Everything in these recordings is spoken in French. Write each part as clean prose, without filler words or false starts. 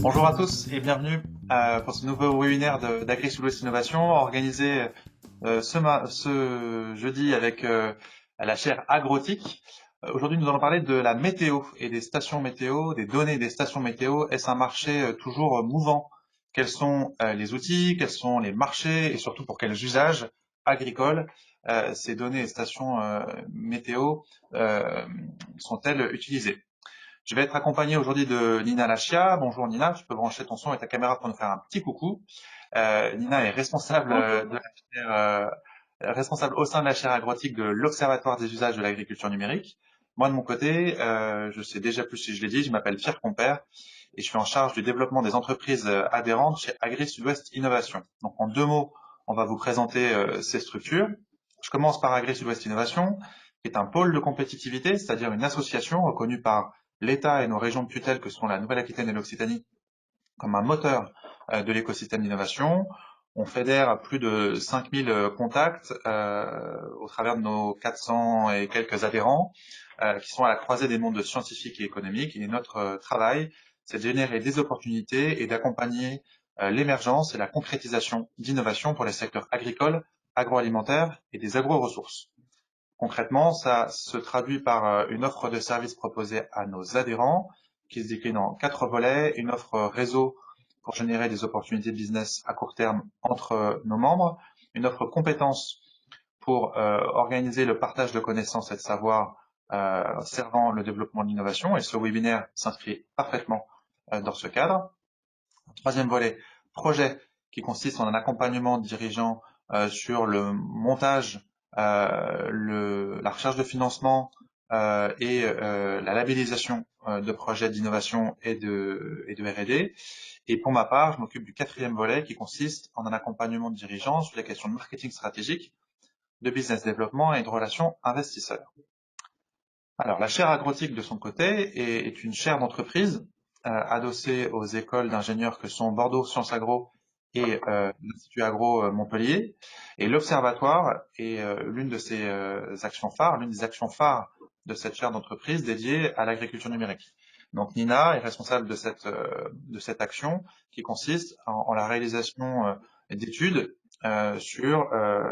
Bonjour à tous et bienvenue pour ce nouveau webinaire d'Agri-Sud-Ouest Innovation organisé ce jeudi avec la chaire Agrotique. Aujourd'hui, nous allons parler de la météo et des stations météo, des données des stations météo. Est-ce un marché toujours mouvant? Quels sont les outils? Quels sont les marchés? Et surtout, pour quels usages agricoles ces données et stations météo euh, sont-elles utilisées? Je vais être accompagné aujourd'hui de Nina Lachia. Bonjour Nina, tu peux brancher ton son et ta caméra pour nous faire un petit coucou. Nina est responsable Bonjour. responsable au sein de la chaire agrotique de l'Observatoire des usages de l'agriculture numérique. Moi de mon côté, je sais déjà plus si je l'ai dit, je m'appelle Pierre Compère et je suis en charge du développement des entreprises adhérentes chez Agri Sud-Ouest Innovation. Donc en deux mots, on va vous présenter ces structures. Je commence par Agri Sud-Ouest Innovation, qui est un pôle de compétitivité, c'est-à-dire une association reconnue par l'État et nos régions de tutelle que sont la Nouvelle-Aquitaine et l'Occitanie comme un moteur de l'écosystème d'innovation. On fédère plus de 5000 contacts au travers de nos 400 et quelques adhérents qui sont à la croisée des mondes scientifiques et économiques. Et notre travail, c'est de générer des opportunités et d'accompagner l'émergence et la concrétisation d'innovations pour les secteurs agricoles, agroalimentaires et des agro-ressources. Concrètement, ça se traduit par une offre de services proposée à nos adhérents qui se décline en 4 volets, une offre réseau pour générer des opportunités de business à court terme entre nos membres, une offre compétences pour organiser le partage de connaissances et de savoir servant le développement de l'innovation, et ce webinaire s'inscrit parfaitement dans ce cadre. Troisième volet, projet, qui consiste en un accompagnement de dirigeants sur le montage, la recherche de financement et la labellisation de projets d'innovation et de R&D. Et pour ma part, je m'occupe du quatrième volet qui consiste en un accompagnement de dirigeants sur les questions de marketing stratégique, de business développement et de relations investisseurs. Alors, la chaire agrotique, de son côté, est une chaire d'entreprise adossée aux écoles d'ingénieurs que sont Bordeaux Sciences Agro et l'Institut Agro Montpellier. Et l'Observatoire est l'une de ses actions phares, l'une des actions phares de cette chaire d'entreprise dédiée à l'agriculture numérique. Donc, Nina est responsable de cette action qui consiste en la réalisation d'études sur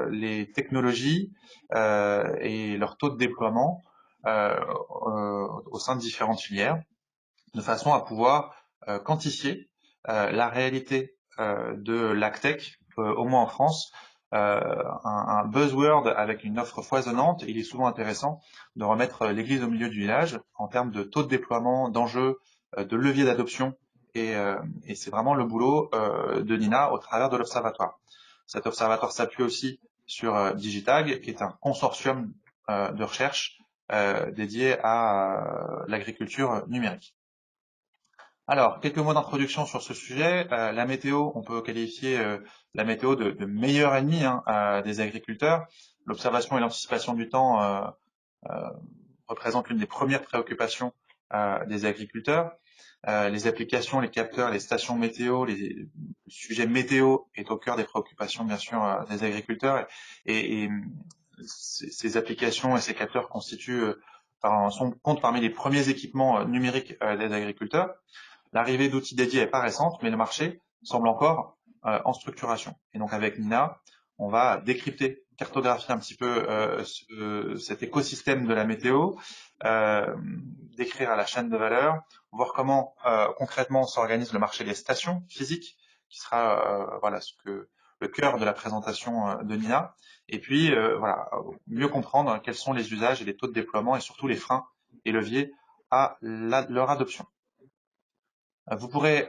les technologies et leur taux de déploiement au sein de différentes filières, de façon à pouvoir quantifier la réalité de l'agtech, au moins en France, un buzzword avec une offre foisonnante. Il est souvent intéressant de remettre l'église au milieu du village en termes de taux de déploiement, d'enjeux, de levier d'adoption, et c'est vraiment le boulot de Nina au travers de l'observatoire. Cet observatoire s'appuie aussi sur Digitag, qui est un consortium de recherche dédié à l'agriculture numérique. Alors, quelques mots d'introduction sur ce sujet. La météo, on peut qualifier la météo de meilleur ennemi des agriculteurs. L'observation et l'anticipation du temps représentent l'une des premières préoccupations des agriculteurs. Les applications, les capteurs, les stations météo, le sujet météo est au cœur des préoccupations, bien sûr, des agriculteurs. Et ces applications et ces capteurs comptent parmi les premiers équipements numériques des agriculteurs. L'arrivée d'outils dédiés est pas récente, mais le marché semble encore en structuration. Et donc avec Nina, on va décrypter, cartographier un petit peu cet écosystème de la météo, euh, décrire la chaîne de valeur, voir comment concrètement s'organise le marché des stations physiques, qui sera voilà le cœur de la présentation de Nina. Et puis voilà, mieux comprendre quels sont les usages et les taux de déploiement et surtout les freins et leviers à leur adoption. Vous pourrez,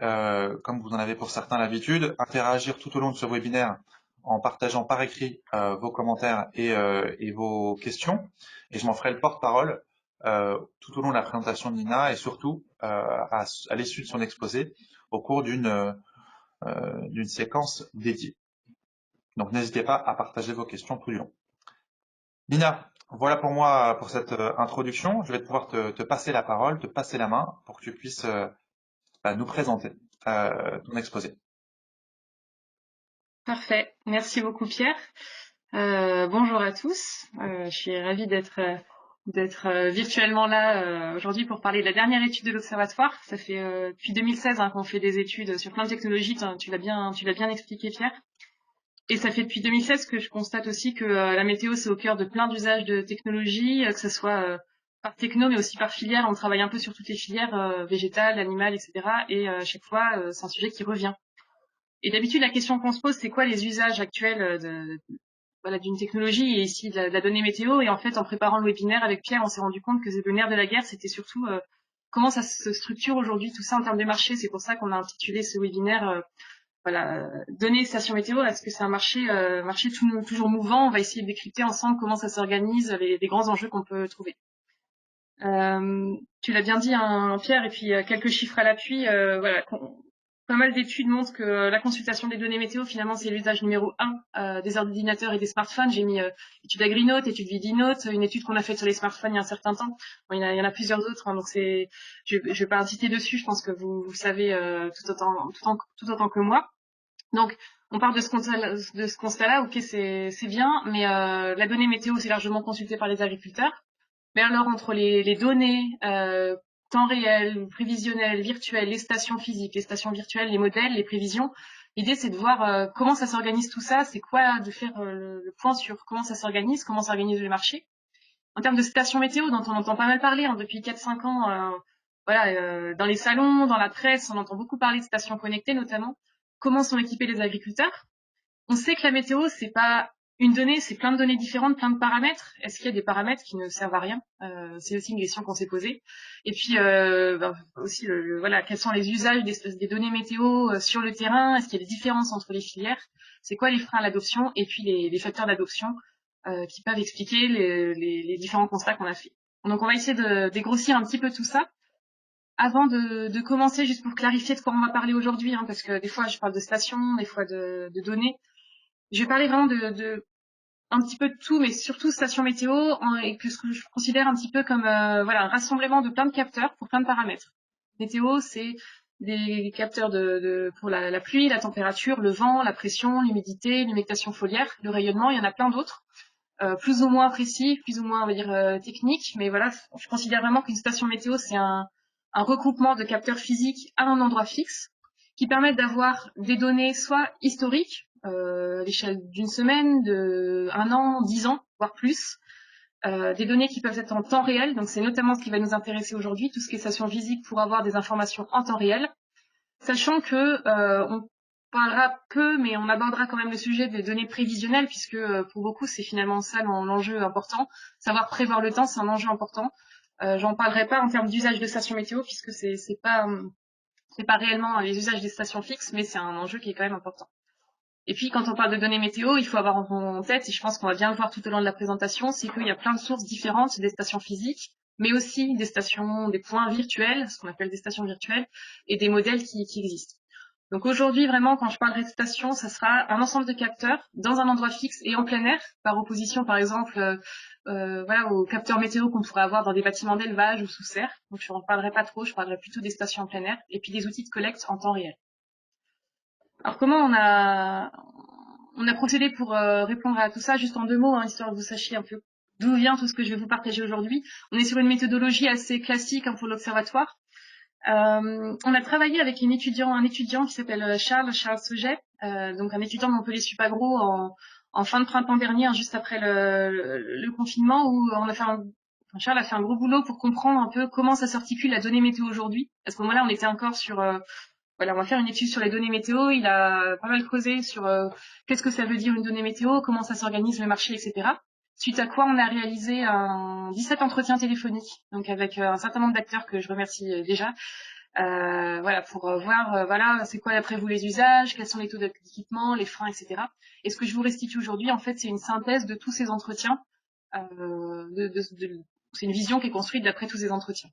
comme vous en avez pour certains l'habitude, interagir tout au long de ce webinaire en partageant par écrit vos commentaires et vos questions. Et je m'en ferai le porte-parole tout au long de la présentation de Nina et surtout à l'issue de son exposé au cours d'une séquence dédiée. Donc n'hésitez pas à partager vos questions tout du long. Nina, voilà pour moi pour cette introduction. Je vais pouvoir te passer la parole, te passer la main pour que tu puisses nous présenter ton exposé. Parfait. Merci beaucoup, Pierre. Bonjour à tous. Je suis ravie d'être d'être virtuellement là aujourd'hui pour parler de la dernière étude de l'Observatoire. Ça fait depuis 2016 qu'on fait des études sur plein de technologies. Tu l'as bien expliqué, Pierre. Et ça fait depuis 2016 que je constate aussi que la météo, c'est au cœur de plein d'usages de technologies, que ce soit par techno, mais aussi par filière. On travaille un peu sur toutes les filières, végétales, animales, etc. Et à chaque fois, c'est un sujet qui revient. Et d'habitude, la question qu'on se pose, c'est quoi les usages actuels d'une technologie et ici de la donnée météo. Et en fait, en préparant le webinaire avec Pierre, on s'est rendu compte que le nerf de la guerre, c'était surtout comment ça se structure aujourd'hui, tout ça en termes de marché. C'est pour ça qu'on a intitulé ce webinaire données station météo. Est-ce que c'est un marché toujours mouvant? On va essayer de décrypter ensemble comment ça s'organise, les grands enjeux qu'on peut trouver. Tu l'as bien dit, Pierre, et puis quelques chiffres à l'appui. Pas mal d'études montrent que la consultation des données météo, finalement, c'est l'usage numéro 1 des ordinateurs et des smartphones. J'ai mis étude Agrinote, étude Vidinote, une étude qu'on a faite sur les smartphones il y a un certain temps. Bon, il y en a plusieurs autres, donc je vais pas insister dessus. Je pense que vous savez tout autant que moi. Donc, on part de ce constat-là. Ok, c'est bien, mais la donnée météo, c'est largement consultée par les agriculteurs. Mais alors, entre les données temps réel, prévisionnelles, virtuelles, les stations physiques, les stations virtuelles, les modèles, les prévisions, l'idée, c'est de voir comment ça s'organise tout ça. C'est quoi de faire le point sur comment ça s'organise le marché. En termes de stations météo, dont on entend pas mal parler depuis 4-5 ans, dans les salons, dans la presse, on entend beaucoup parler de stations connectées notamment. Comment sont équipés les agriculteurs? On sait que la météo, c'est pas une donnée, c'est plein de données différentes, plein de paramètres. Est-ce qu'il y a des paramètres qui ne servent à rien? C'est aussi une question qu'on s'est posée. Et puis aussi, quels sont les usages des données météo sur le terrain? Est-ce qu'il y a des différences entre les filières? C'est quoi les freins à l'adoption? Et puis les facteurs d'adoption qui peuvent expliquer les différents constats qu'on a faits. Donc on va essayer de dégrossir un petit peu tout ça. Avant de commencer, juste pour clarifier de quoi on va parler aujourd'hui, parce que des fois je parle de stations, des fois de données. Je vais parler vraiment de un petit peu de tout, mais surtout station météo, et que ce que je considère un petit peu comme un rassemblement de plein de capteurs pour plein de paramètres. Météo, c'est des capteurs pour la pluie, la température, le vent, la pression, l'humidité, l'humectation foliaire, le rayonnement. Il y en a plein d'autres, plus ou moins précis, plus ou moins on va dire techniques, mais voilà, je considère vraiment qu'une station météo, c'est un regroupement de capteurs physiques à un endroit fixe qui permettent d'avoir des données soit historiques, à l'échelle d'une semaine, de 1 an, 10 ans, voire plus, des données qui peuvent être en temps réel. Donc c'est notamment ce qui va nous intéresser aujourd'hui, tout ce qui est station physique pour avoir des informations en temps réel, sachant que on parlera peu, mais on abordera quand même le sujet des données prévisionnelles, puisque pour beaucoup c'est finalement ça l'enjeu important. Savoir prévoir le temps, c'est un enjeu important. J'en parlerai pas en termes d'usage de stations météo, puisque c'est pas réellement les usages des stations fixes, mais c'est un enjeu qui est quand même important. Et puis, quand on parle de données météo, il faut avoir en tête, et je pense qu'on va bien le voir tout au long de la présentation, c'est qu'il y a plein de sources différentes des stations physiques, mais aussi des points virtuels, ce qu'on appelle des stations virtuelles, et des modèles qui existent. Donc aujourd'hui, vraiment, quand je parlerai de station, ça sera un ensemble de capteurs dans un endroit fixe et en plein air, par opposition, par exemple, aux capteurs météo qu'on pourrait avoir dans des bâtiments d'élevage ou sous serre. Donc je n'en parlerai pas trop, je parlerai plutôt des stations en plein air, et puis des outils de collecte en temps réel. Alors comment on a procédé pour répondre à tout ça, juste en 2 mots, histoire que vous sachiez un peu d'où vient tout ce que je vais vous partager aujourd'hui. On est sur une méthodologie assez classique pour l'observatoire. On a travaillé avec un étudiant qui s'appelle Charles Sauget, donc un étudiant de Montpellier Supagro en fin de printemps dernier, juste après le confinement, où Charles a fait un gros boulot pour comprendre un peu comment ça s'articule la donnée météo aujourd'hui. À ce moment-là, on était encore sur on va faire une étude sur les données météo. Il a pas mal creusé sur qu'est-ce que ça veut dire une donnée météo, comment ça s'organise le marché, etc. Suite à quoi on a réalisé 17 entretiens téléphoniques, donc avec un certain nombre d'acteurs que je remercie déjà, pour voir c'est quoi d'après vous les usages, quels sont les taux d'équipement, les freins, etc. Et ce que je vous restitue aujourd'hui, en fait, c'est une synthèse de tous ces entretiens. C'est une vision qui est construite d'après tous ces entretiens.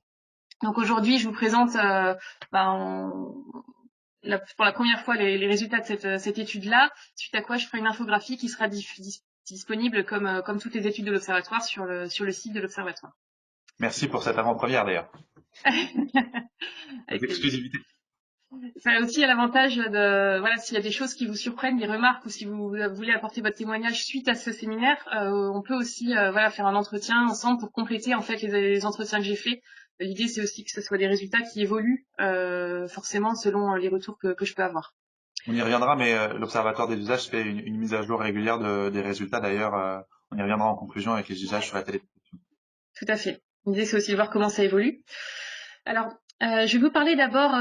Donc aujourd'hui, je vous présente pour la première fois les résultats de cette étude-là, suite à quoi je ferai une infographie qui sera disponible comme toutes les études de l'Observatoire sur le site de l'Observatoire. Merci pour cette avant-première d'ailleurs. Avec Exclusivité. Ça a aussi l'avantage de, voilà, s'il y a des choses qui vous surprennent, des remarques, ou si vous voulez apporter votre témoignage suite à ce séminaire, on peut aussi, voilà, faire un entretien ensemble pour compléter en fait les entretiens que j'ai faits. L'idée, c'est aussi que ce soit des résultats qui évoluent forcément selon les retours que je peux avoir. On y reviendra, mais l'Observatoire des usages fait une mise à jour régulière des résultats. D'ailleurs, on y reviendra en conclusion avec les usages sur la télé. Tout à fait. L'idée, c'est aussi de voir comment ça évolue. Alors, je vais vous parler d'abord,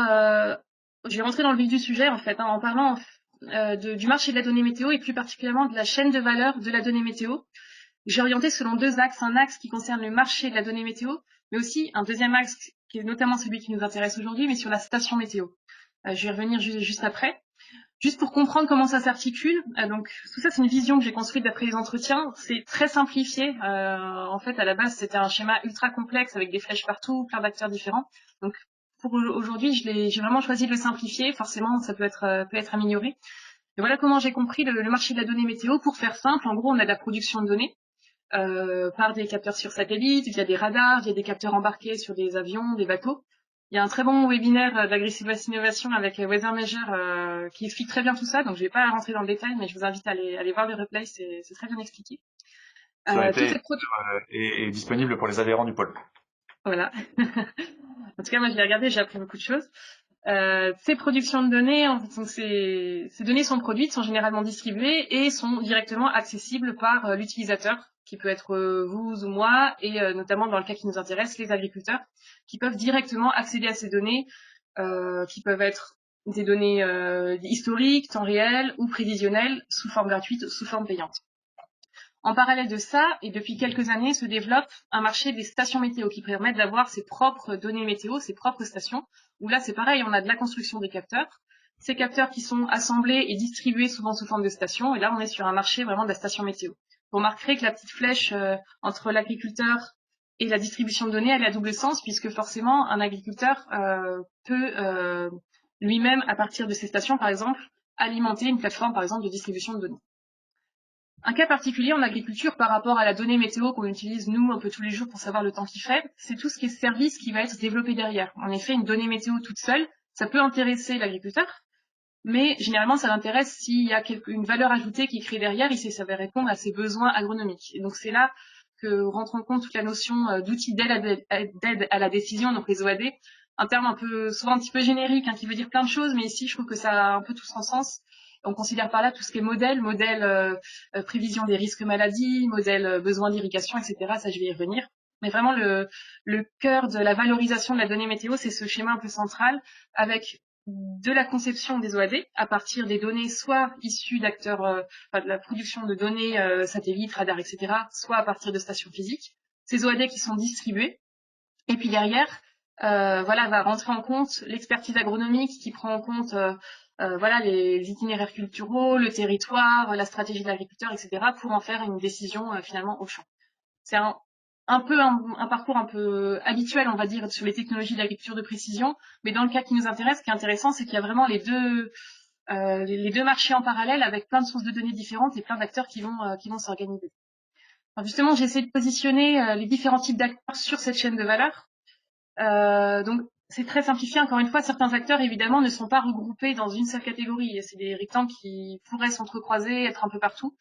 je vais rentrer dans le vif du sujet en fait, hein, en parlant du marché de la donnée météo et plus particulièrement de la chaîne de valeur de la donnée météo. J'ai orienté selon deux axes, un axe qui concerne le marché de la donnée météo, mais aussi un deuxième axe qui est notamment celui qui nous intéresse aujourd'hui, mais sur la station météo. Je vais y revenir juste après. Juste pour comprendre comment ça s'articule, donc tout ça c'est une vision que j'ai construite d'après les entretiens. C'est très simplifié. En fait, à la base, c'était un schéma ultra complexe avec des flèches partout, plein d'acteurs différents. Donc pour aujourd'hui, j'ai vraiment choisi de le simplifier. Forcément, ça peut être amélioré. Et voilà comment j'ai compris le marché de la donnée météo. Pour faire simple, en gros, on a de la production de données par des capteurs sur satellite, via des radars, via des capteurs embarqués sur des avions, des bateaux. Il y a un très bon webinaire d'Agri-Sud-Ouest Innovation avec Weather Measure qui explique très bien tout ça, donc je vais pas rentrer dans le détail, mais je vous invite à aller voir le replay, c'est très bien expliqué. Ce Toute replay cette est disponible pour les adhérents du pôle. voilà. En tout cas, moi je l'ai regardé, j'ai appris beaucoup de choses. Ces productions de données, en fait, donc ces données sont produites, sont généralement distribuées et sont directement accessibles par l'utilisateur, qui peut être vous ou moi, et notamment dans le cas qui nous intéresse, les agriculteurs, qui peuvent directement accéder à ces données, qui peuvent être des données historiques, temps réel ou prévisionnelles, sous forme gratuite ou sous forme payante. En parallèle de ça, et depuis quelques années, se développe un marché des stations météo qui permettent d'avoir ses propres données météo, ses propres stations, où là c'est pareil, on a de la construction des capteurs, ces capteurs qui sont assemblés et distribués souvent sous forme de stations, et là on est sur un marché vraiment de la station météo. Vous remarquerez que la petite flèche entre l'agriculteur et la distribution de données, elle est à double sens, puisque forcément un agriculteur peut lui-même, à partir de ces stations par exemple, alimenter une plateforme par exemple de distribution de données. Un cas particulier en agriculture par rapport à la donnée météo qu'on utilise nous un peu tous les jours pour savoir le temps qu'il fait, c'est tout ce qui est service qui va être développé derrière. En effet, une donnée météo toute seule, ça peut intéresser l'agriculteur, mais généralement ça l'intéresse s'il y a une valeur ajoutée qui est créée derrière et si ça va répondre à ses besoins agronomiques. Et donc c'est là que rentre en compte toute la notion d'outils d'aide à la décision, donc les OAD, un terme un peu souvent un petit peu générique qui veut dire plein de choses, mais ici je trouve que ça a un peu tout son sens. On considère par là tout ce qui est modèle prévision des risques maladies, modèle besoin d'irrigation, etc. Ça, je vais y revenir. Mais vraiment, le cœur de la valorisation de la donnée météo, c'est ce schéma un peu central avec de la conception des OAD à partir des données soit issues d'acteurs, de la production de données satellites, radars, etc., soit à partir de stations physiques. Ces OAD qui sont distribués. Et puis derrière, voilà, va rentrer en compte l'expertise agronomique qui prend en compte voilà, les itinéraires culturaux, le territoire, la stratégie de l'agriculteur, etc., pour en faire une décision finalement au champ. C'est un parcours un peu habituel, on va dire, sur les technologies de l'agriculture de précision, mais dans le cas qui nous intéresse, ce qui est intéressant, c'est qu'il y a vraiment les deux marchés en parallèle avec plein de sources de données différentes et plein d'acteurs qui vont s'organiser. Alors justement, j'ai essayé de positionner les différents types d'acteurs sur cette chaîne de valeur. Donc c'est très simplifié, encore une fois, certains acteurs évidemment ne sont pas regroupés dans une seule catégorie. C'est des rectangles qui pourraient s'entrecroiser, être un peu partout.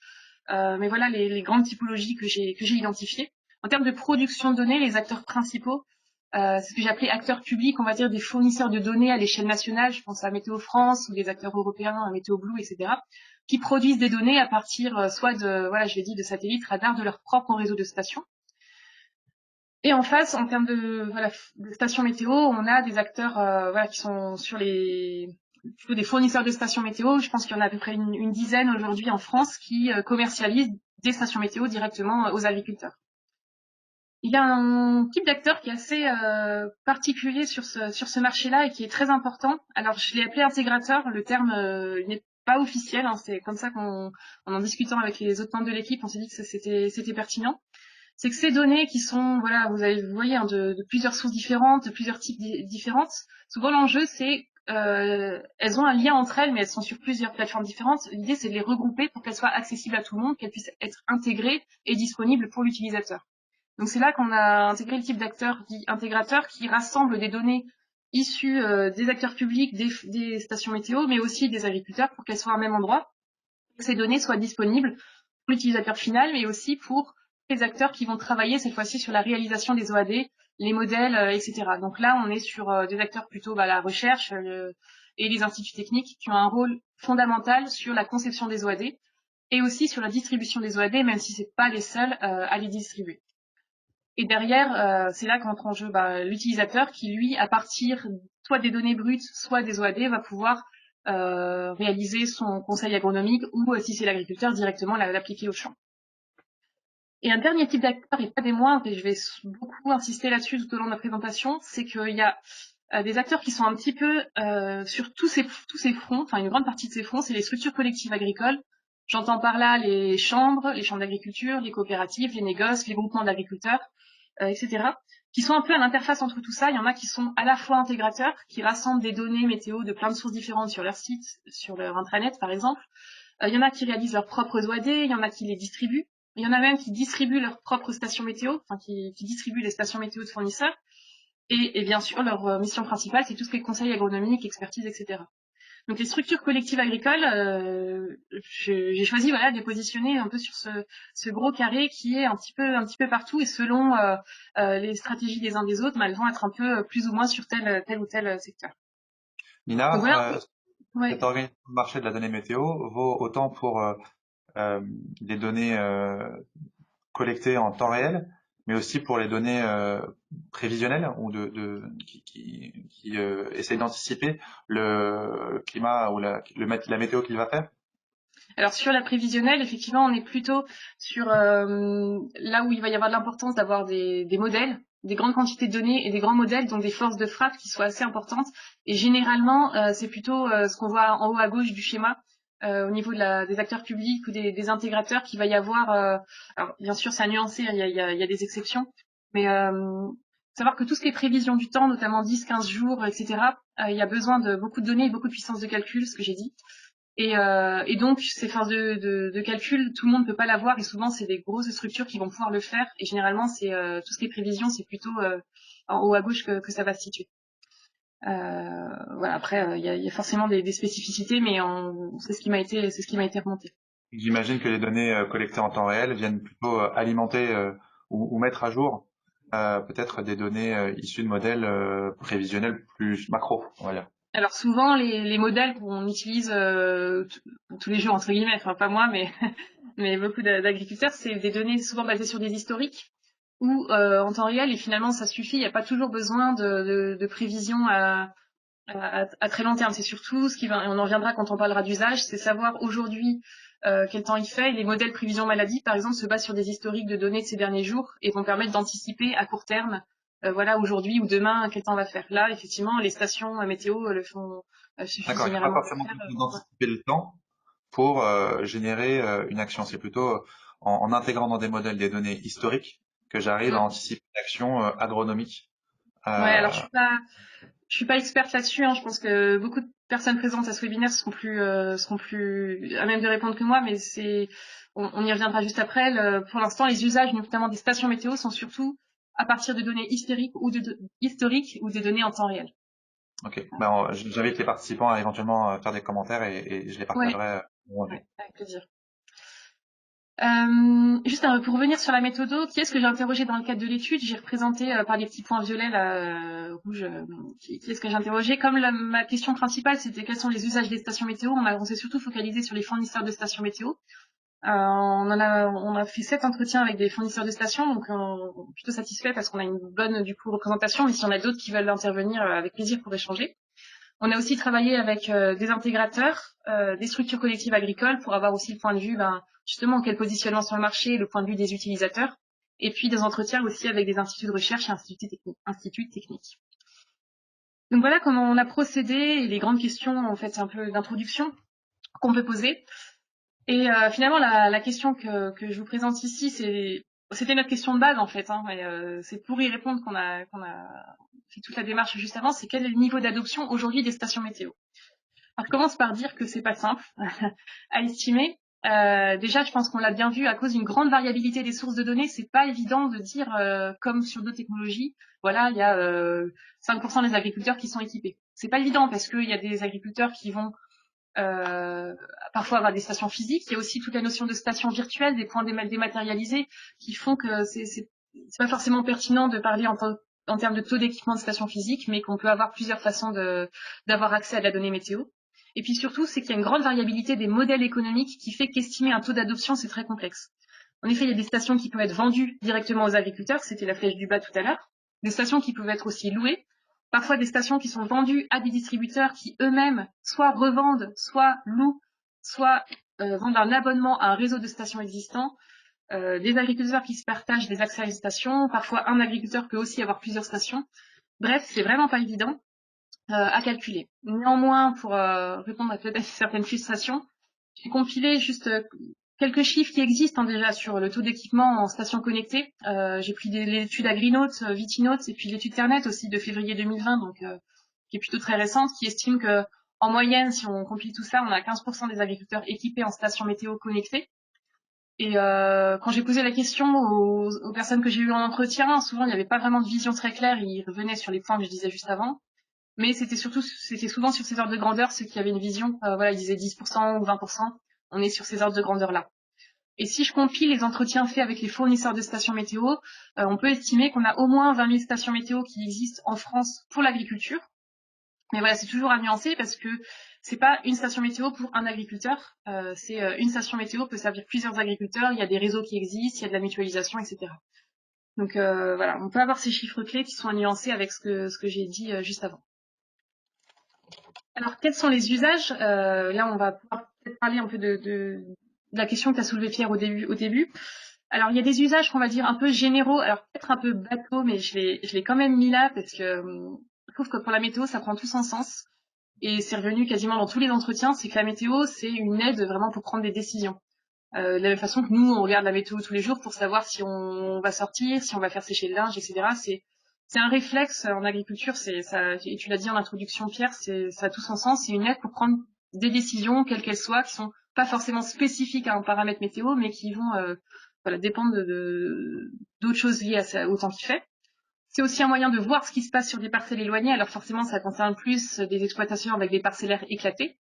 Mais voilà les grandes typologies que j'ai identifiées. En termes de production de données, les acteurs principaux, c'est ce que j'ai appelé acteurs publics, on va dire des fournisseurs de données à l'échelle nationale, je pense à Météo France ou des acteurs européens, à Météo Blue, etc., qui produisent des données à partir soit de, voilà, je l'ai dit, de satellites, radars, de leur propre réseau de stations. Et en face, en termes de, voilà, de stations météo, on a des acteurs voilà, qui sont sur plutôt des fournisseurs de stations météo. Je pense qu'il y en a à peu près une dizaine aujourd'hui en France qui commercialisent des stations météo directement aux agriculteurs. Il y a un type d'acteur qui est assez particulier sur ce marché-là et qui est très important. Alors, je l'ai appelé intégrateur. Le terme n'est pas officiel. Hein, c'est comme ça en discutant avec les autres membres de l'équipe, on s'est dit que c'était pertinent. C'est que ces données qui sont, voilà, vous voyez, hein, de plusieurs sources différentes, de plusieurs types différentes, souvent l'enjeu c'est elles ont un lien entre elles, mais elles sont sur plusieurs plateformes différentes. L'idée c'est de les regrouper pour qu'elles soient accessibles à tout le monde, qu'elles puissent être intégrées et disponibles pour l'utilisateur. Donc c'est là qu'on a intégré le type d'acteur dit intégrateur qui rassemble des données issues des acteurs publics, des stations météo, mais aussi des agriculteurs pour qu'elles soient au même endroit, que ces données soient disponibles pour l'utilisateur final, mais aussi pour les acteurs qui vont travailler cette fois-ci sur la réalisation des OAD, les modèles, etc. Donc là, on est sur des acteurs plutôt la recherche et les instituts techniques qui ont un rôle fondamental sur la conception des OAD et aussi sur la distribution des OAD, même si c'est pas les seuls à les distribuer. Et derrière, c'est là qu'entre en jeu l'utilisateur qui, lui, à partir soit des données brutes, soit des OAD, va pouvoir réaliser son conseil agronomique ou, si c'est l'agriculteur, directement l'appliquer au champ. Et un dernier type d'acteur, et pas des moindres, et je vais beaucoup insister là-dessus tout au long de la présentation, c'est qu'il y a des acteurs qui sont un petit peu sur tous ces fronts, enfin une grande partie de ces fronts, c'est les structures collectives agricoles. J'entends par là les chambres d'agriculture, les coopératives, les négoces, les groupements d'agriculteurs, etc., qui sont un peu à l'interface entre tout ça. Il y en a qui sont à la fois intégrateurs, qui rassemblent des données météo de plein de sources différentes sur leur site, sur leur intranet par exemple. Il y en a qui réalisent leurs propres OAD, il y en a qui les distribuent. Il y en a même qui distribuent leurs propres stations météo, enfin qui distribuent les stations météo de fournisseurs. Et bien sûr, leur mission principale, c'est tout ce qui est conseil agronomique, expertise, etc. Donc les structures collectives agricoles, j'ai choisi de les positionner un peu sur ce gros carré qui est un petit peu partout et selon les stratégies des uns des autres, elles vont être un peu plus ou moins sur tel ou tel secteur. Donc voilà. Nina, cette Ouais. organisation de marché de la donnée météo vaut autant pour les données collectées en temps réel, mais aussi pour les données prévisionnelles ou qui essayent d'anticiper le climat ou la météo qu'il va faire. Alors sur la prévisionnelle, effectivement, on est plutôt sur là où il va y avoir de l'importance d'avoir des modèles, des grandes quantités de données et des grands modèles, donc des forces de frappe qui soient assez importantes. Et généralement, c'est plutôt ce qu'on voit en haut à gauche du schéma, au niveau des acteurs publics ou des intégrateurs, qu'il va y avoir. Alors bien sûr, c'est à nuancer, il y a des exceptions, mais savoir que tout ce qui est prévision du temps, notamment 10-15 jours, etc., il y a besoin de beaucoup de données et beaucoup de puissance de calcul, ce que j'ai dit. Et donc, ces forces de calcul, tout le monde ne peut pas l'avoir et souvent, c'est des grosses structures qui vont pouvoir le faire. Et généralement, c'est tout ce qui est prévision, c'est plutôt en haut à gauche que ça va se situer. Voilà. Après, il y a forcément des spécificités, mais c'est ce qui m'a été remonté. J'imagine que les données collectées en temps réel viennent plutôt alimenter ou mettre à jour peut-être des données issues de modèles prévisionnels plus macro, on va dire. Alors souvent, les modèles qu'on utilise tous les jours entre guillemets, enfin pas moi, mais mais beaucoup d'agriculteurs, c'est des données souvent basées sur des historiques ou en temps réel et finalement ça suffit. Il n'y a pas toujours besoin de prévision à très long terme. C'est surtout ce qui va, et on en reviendra quand on parlera d'usage, c'est savoir aujourd'hui quel temps il fait. Et les modèles prévision maladie, par exemple, se basent sur des historiques de données de ces derniers jours et vont permettre d'anticiper à court terme, aujourd'hui ou demain, quel temps va faire. Là, effectivement, les stations météo le font suffisent D'accord, il n'y a pas généralement forcément à faire. besoin d'anticiper le temps pour générer une action. C'est plutôt en intégrant dans des modèles des données historiques que j'arrive à anticiper l'action agronomique. Ouais, alors Euh, je suis pas experte là-dessus. Hein. Je pense que beaucoup de personnes présentes à ce webinaire seront plus à même de répondre que moi, mais on y reviendra juste après. Pour l'instant, les usages, notamment des stations météo, sont surtout à partir de données historiques ou des données en temps réel. ok, ben, j'invite les participants à éventuellement faire des commentaires et je les Ouais, partagerai. ouais, avec plaisir. Juste pour revenir sur la méthode, qui est-ce que j'ai interrogé dans le cadre de l'étude? J'ai représenté par les petits points violets, là, rouges, qui est-ce que j'ai interrogé? Comme ma question principale, c'était quels sont les usages des stations météo, on s'est surtout focalisé sur les fournisseurs de stations météo. On a fait 7 entretiens avec des fournisseurs de stations, donc plutôt satisfait parce qu'on a une bonne représentation, mais s'il y en a d'autres qui veulent intervenir, avec plaisir pour échanger. On a aussi travaillé avec des intégrateurs, des structures collectives agricoles pour avoir aussi le point de vue, justement, quel positionnement sur le marché, le point de vue des utilisateurs, et puis des entretiens aussi avec des instituts de recherche et instituts techniques. Donc voilà comment on a procédé et les grandes questions, en fait, c'est un peu d'introduction qu'on peut poser. Et finalement, la question que je vous présente ici, c'était notre question de base en fait. Hein, et c'est pour y répondre qu'on a fait toute la démarche juste avant. C'est quel est le niveau d'adoption aujourd'hui des stations météo? Alors, je commence par dire que c'est pas simple à estimer. Déjà, je pense qu'on l'a bien vu, à cause d'une grande variabilité des sources de données, c'est pas évident de dire, comme sur d'autres technologies, voilà, il y a 5% des agriculteurs qui sont équipés. C'est pas évident parce qu'il y a des agriculteurs qui vont parfois avoir des stations physiques. Il y a aussi toute la notion de station virtuelle, des points dématérialisés, qui font que c'est pas forcément pertinent de parler en termes de taux d'équipement de station physique, mais qu'on peut avoir plusieurs façons d'avoir accès à de la donnée météo. Et puis surtout, c'est qu'il y a une grande variabilité des modèles économiques qui fait qu'estimer un taux d'adoption, c'est très complexe. En effet, il y a des stations qui peuvent être vendues directement aux agriculteurs, c'était la flèche du bas tout à l'heure, des stations qui peuvent être aussi louées, parfois des stations qui sont vendues à des distributeurs qui eux-mêmes soit revendent, soit louent, soit vendent un abonnement à un réseau de stations existants, des agriculteurs qui se partagent des accès à une station, parfois un agriculteur peut aussi avoir plusieurs stations. Bref, c'est vraiment pas évident à calculer. Néanmoins, pour répondre à peut-être certaines frustrations, j'ai compilé juste quelques chiffres qui existent déjà sur le taux d'équipement en station connectée. J'ai pris l'étude Agrinote, Vitinote et puis l'étude Ternet aussi de février 2020, donc qui est plutôt très récente, qui estime que en moyenne, si on compile tout ça, on a 15% des agriculteurs équipés en station météo connectée. Et quand j'ai posé la question aux personnes que j'ai eues en entretien, souvent il n'y avait pas vraiment de vision très claire, ils revenaient sur les points que je disais juste avant. Mais c'était souvent sur ces ordres de grandeur, ceux qui avaient une vision, voilà, ils disaient 10% ou 20%, on est sur ces ordres de grandeur-là. Et si je compile les entretiens faits avec les fournisseurs de stations météo, on peut estimer qu'on a au moins 20 000 stations météo qui existent en France pour l'agriculture. Mais voilà, c'est toujours à nuancer parce que c'est pas une station météo pour un agriculteur, une station météo peut servir plusieurs agriculteurs, il y a des réseaux qui existent, il y a de la mutualisation, etc. Donc voilà, on peut avoir ces chiffres clés qui sont à nuancer avec ce que j'ai dit juste avant. Alors, quels sont les usages Là, on va pouvoir peut-être parler un peu de la question que tu as soulevée, Pierre, au début. Alors, il y a des usages qu'on va dire un peu généraux, alors peut-être un peu bateau, mais je l'ai quand même mis là parce que je trouve que pour la météo, ça prend tout son sens. Et c'est revenu quasiment dans tous les entretiens, c'est que la météo, c'est une aide vraiment pour prendre des décisions. De la même façon que nous, on regarde la météo tous les jours pour savoir si on va sortir, si on va faire sécher le linge, etc. C'est un réflexe en agriculture, c'est ça, et tu l'as dit en introduction, Pierre, ça a tout son sens, c'est une aide pour prendre des décisions, quelles qu'elles soient, qui sont pas forcément spécifiques à un paramètre météo, mais qui vont voilà, dépendre d'autres choses liées au temps qu'il fait. C'est aussi un moyen de voir ce qui se passe sur des parcelles éloignées, alors forcément ça concerne plus des exploitations avec des parcellaires éclatés.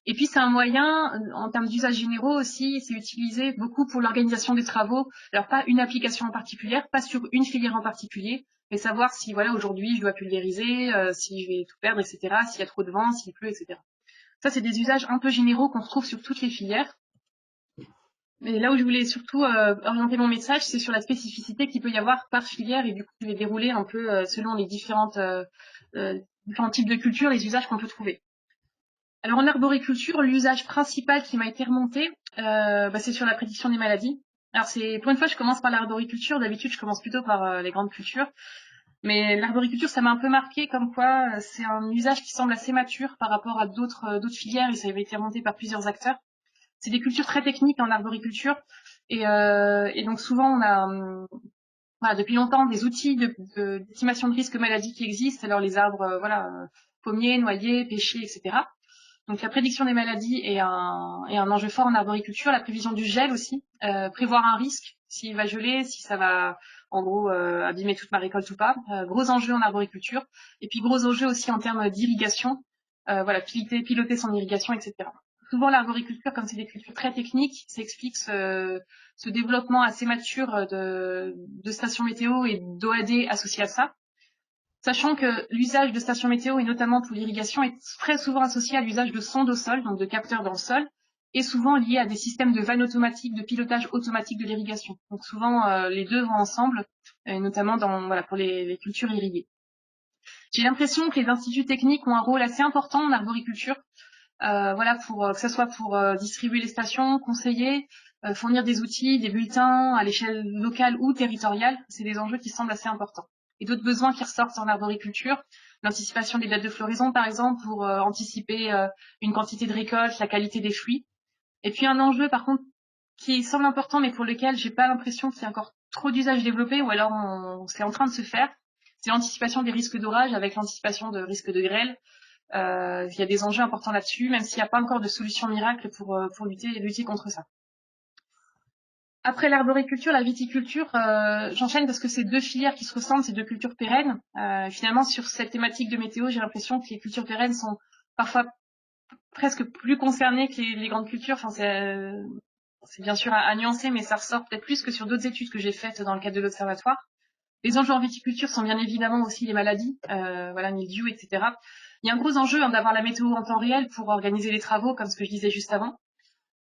Et puis c'est un moyen, en termes d'usages généraux aussi, c'est utilisé beaucoup pour l'organisation des travaux. Alors pas une application en particulier, pas sur une filière en particulier, mais savoir si voilà aujourd'hui je dois pulvériser, si je vais tout perdre, etc. S'il y a trop de vent, s'il pleut, etc. Ça c'est des usages un peu généraux qu'on retrouve sur toutes les filières. Mais là où je voulais surtout orienter mon message, c'est sur la spécificité qu'il peut y avoir par filière, et du coup je vais dérouler un peu selon les différents types de cultures, les usages qu'on peut trouver. Alors en arboriculture, l'usage principal qui m'a été remonté, c'est sur la prédiction des maladies. Alors pour une fois, je commence par l'arboriculture. D'habitude, je commence plutôt par les grandes cultures. Mais l'arboriculture, ça m'a un peu marqué, comme quoi c'est un usage qui semble assez mature par rapport à d'autres filières, et ça avait été remonté par plusieurs acteurs. C'est des cultures très techniques en arboriculture, et donc souvent on a voilà, depuis longtemps des outils d'estimation de risque maladie qui existent. Alors les arbres, pommiers, noyers, pêchers, etc. Donc la prédiction des maladies est un enjeu fort en arboriculture, la prévision du gel aussi, prévoir un risque, s'il va geler, si ça va en gros abîmer toute ma récolte ou pas. Gros enjeux en arboriculture. Et puis gros enjeux aussi en termes d'irrigation, piloter son irrigation, etc. Souvent l'arboriculture, comme c'est des cultures très techniques, ça explique ce développement assez mature de stations météo et d'OAD associés à ça. Sachant que l'usage de stations météo, et notamment pour l'irrigation, est très souvent associé à l'usage de sondes au sol, donc de capteurs dans le sol, et souvent lié à des systèmes de vannes automatiques, de pilotage automatique de l'irrigation. Donc souvent, les deux vont ensemble, notamment pour les cultures irriguées. J'ai l'impression que les instituts techniques ont un rôle assez important en arboriculture, que ce soit pour distribuer les stations, conseiller, fournir des outils, des bulletins à l'échelle locale ou territoriale. C'est des enjeux qui semblent assez importants. Et d'autres besoins qui ressortent en arboriculture, l'anticipation des dates de floraison par exemple, pour anticiper une quantité de récolte, la qualité des fruits. Et puis un enjeu par contre qui semble important mais pour lequel j'ai pas l'impression qu'il y a encore trop d'usages développés, ou alors c'est en train de se faire, c'est l'anticipation des risques d'orage avec l'anticipation de risques de grêle. Il y a des enjeux importants là-dessus, même s'il n'y a pas encore de solution miracle pour lutter contre ça. Après l'arboriculture, la viticulture, j'enchaîne parce que c'est deux filières qui se ressemblent, c'est deux cultures pérennes. Finalement, sur cette thématique de météo, j'ai l'impression que les cultures pérennes sont parfois presque plus concernées que les grandes cultures. Enfin, c'est bien sûr à nuancer, mais ça ressort peut-être plus que sur d'autres études que j'ai faites dans le cadre de l'observatoire. Les enjeux en viticulture sont bien évidemment aussi les maladies, voilà, mildiou, etc. Il y a un gros enjeu d'avoir la météo en temps réel pour organiser les travaux, comme ce que je disais juste avant.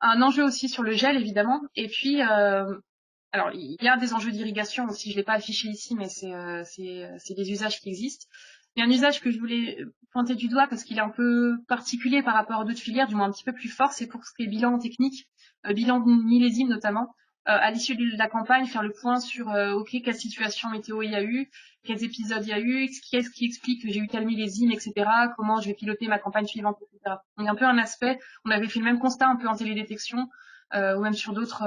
Un enjeu aussi sur le gel, évidemment. Et puis, alors, il y a des enjeux d'irrigation aussi, je ne l'ai pas affiché ici, mais c'est des usages qui existent. Il y a un usage que je voulais pointer du doigt parce qu'il est un peu particulier par rapport à d'autres filières, du moins un petit peu plus fort, c'est pour ce qui est bilan technique, bilan de millésime notamment. À l'issue de la campagne, faire le point sur ok, quelle situation météo il y a eu, quels épisodes il y a eu, qu'est-ce qui explique que j'ai eu tel millésime, etc., comment je vais piloter ma campagne suivante, etc. Donc un peu un aspect, on avait fait le même constat un peu en télédétection, ou même sur d'autres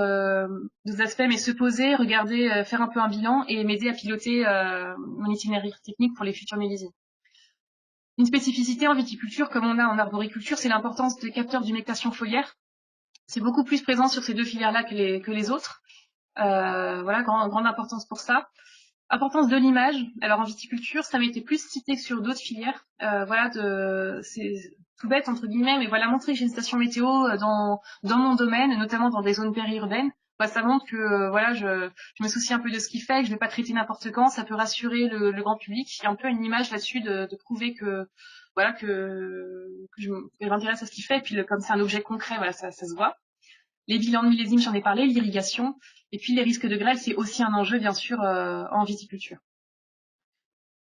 aspects, mais se poser, regarder, faire un peu un bilan et m'aider à piloter mon itinéraire technique pour les futurs millésimes. Une spécificité en viticulture, comme on a en arboriculture, c'est l'importance des capteurs d'humectation foliaire. C'est beaucoup plus présent sur ces deux filières-là que les autres. Voilà, grande importance pour ça. Importance de l'image. Alors en viticulture, ça m'était plus cité que sur d'autres filières. Voilà, c'est tout bête entre guillemets, mais voilà, montrer que j'ai une station météo dans mon domaine, notamment dans des zones périurbaines. Bah, ça montre que voilà, je me soucie un peu de ce qu'il fait, que je vais pas traiter n'importe quand. Ça peut rassurer le grand public. Il y a un peu une image là-dessus de prouver que voilà que je m'intéresse à ce qu'il fait. Et puis comme c'est un objet concret, voilà, ça se voit. Les bilans de millésime, j'en ai parlé, l'irrigation, et puis les risques de grêle, c'est aussi un enjeu, bien sûr, en viticulture.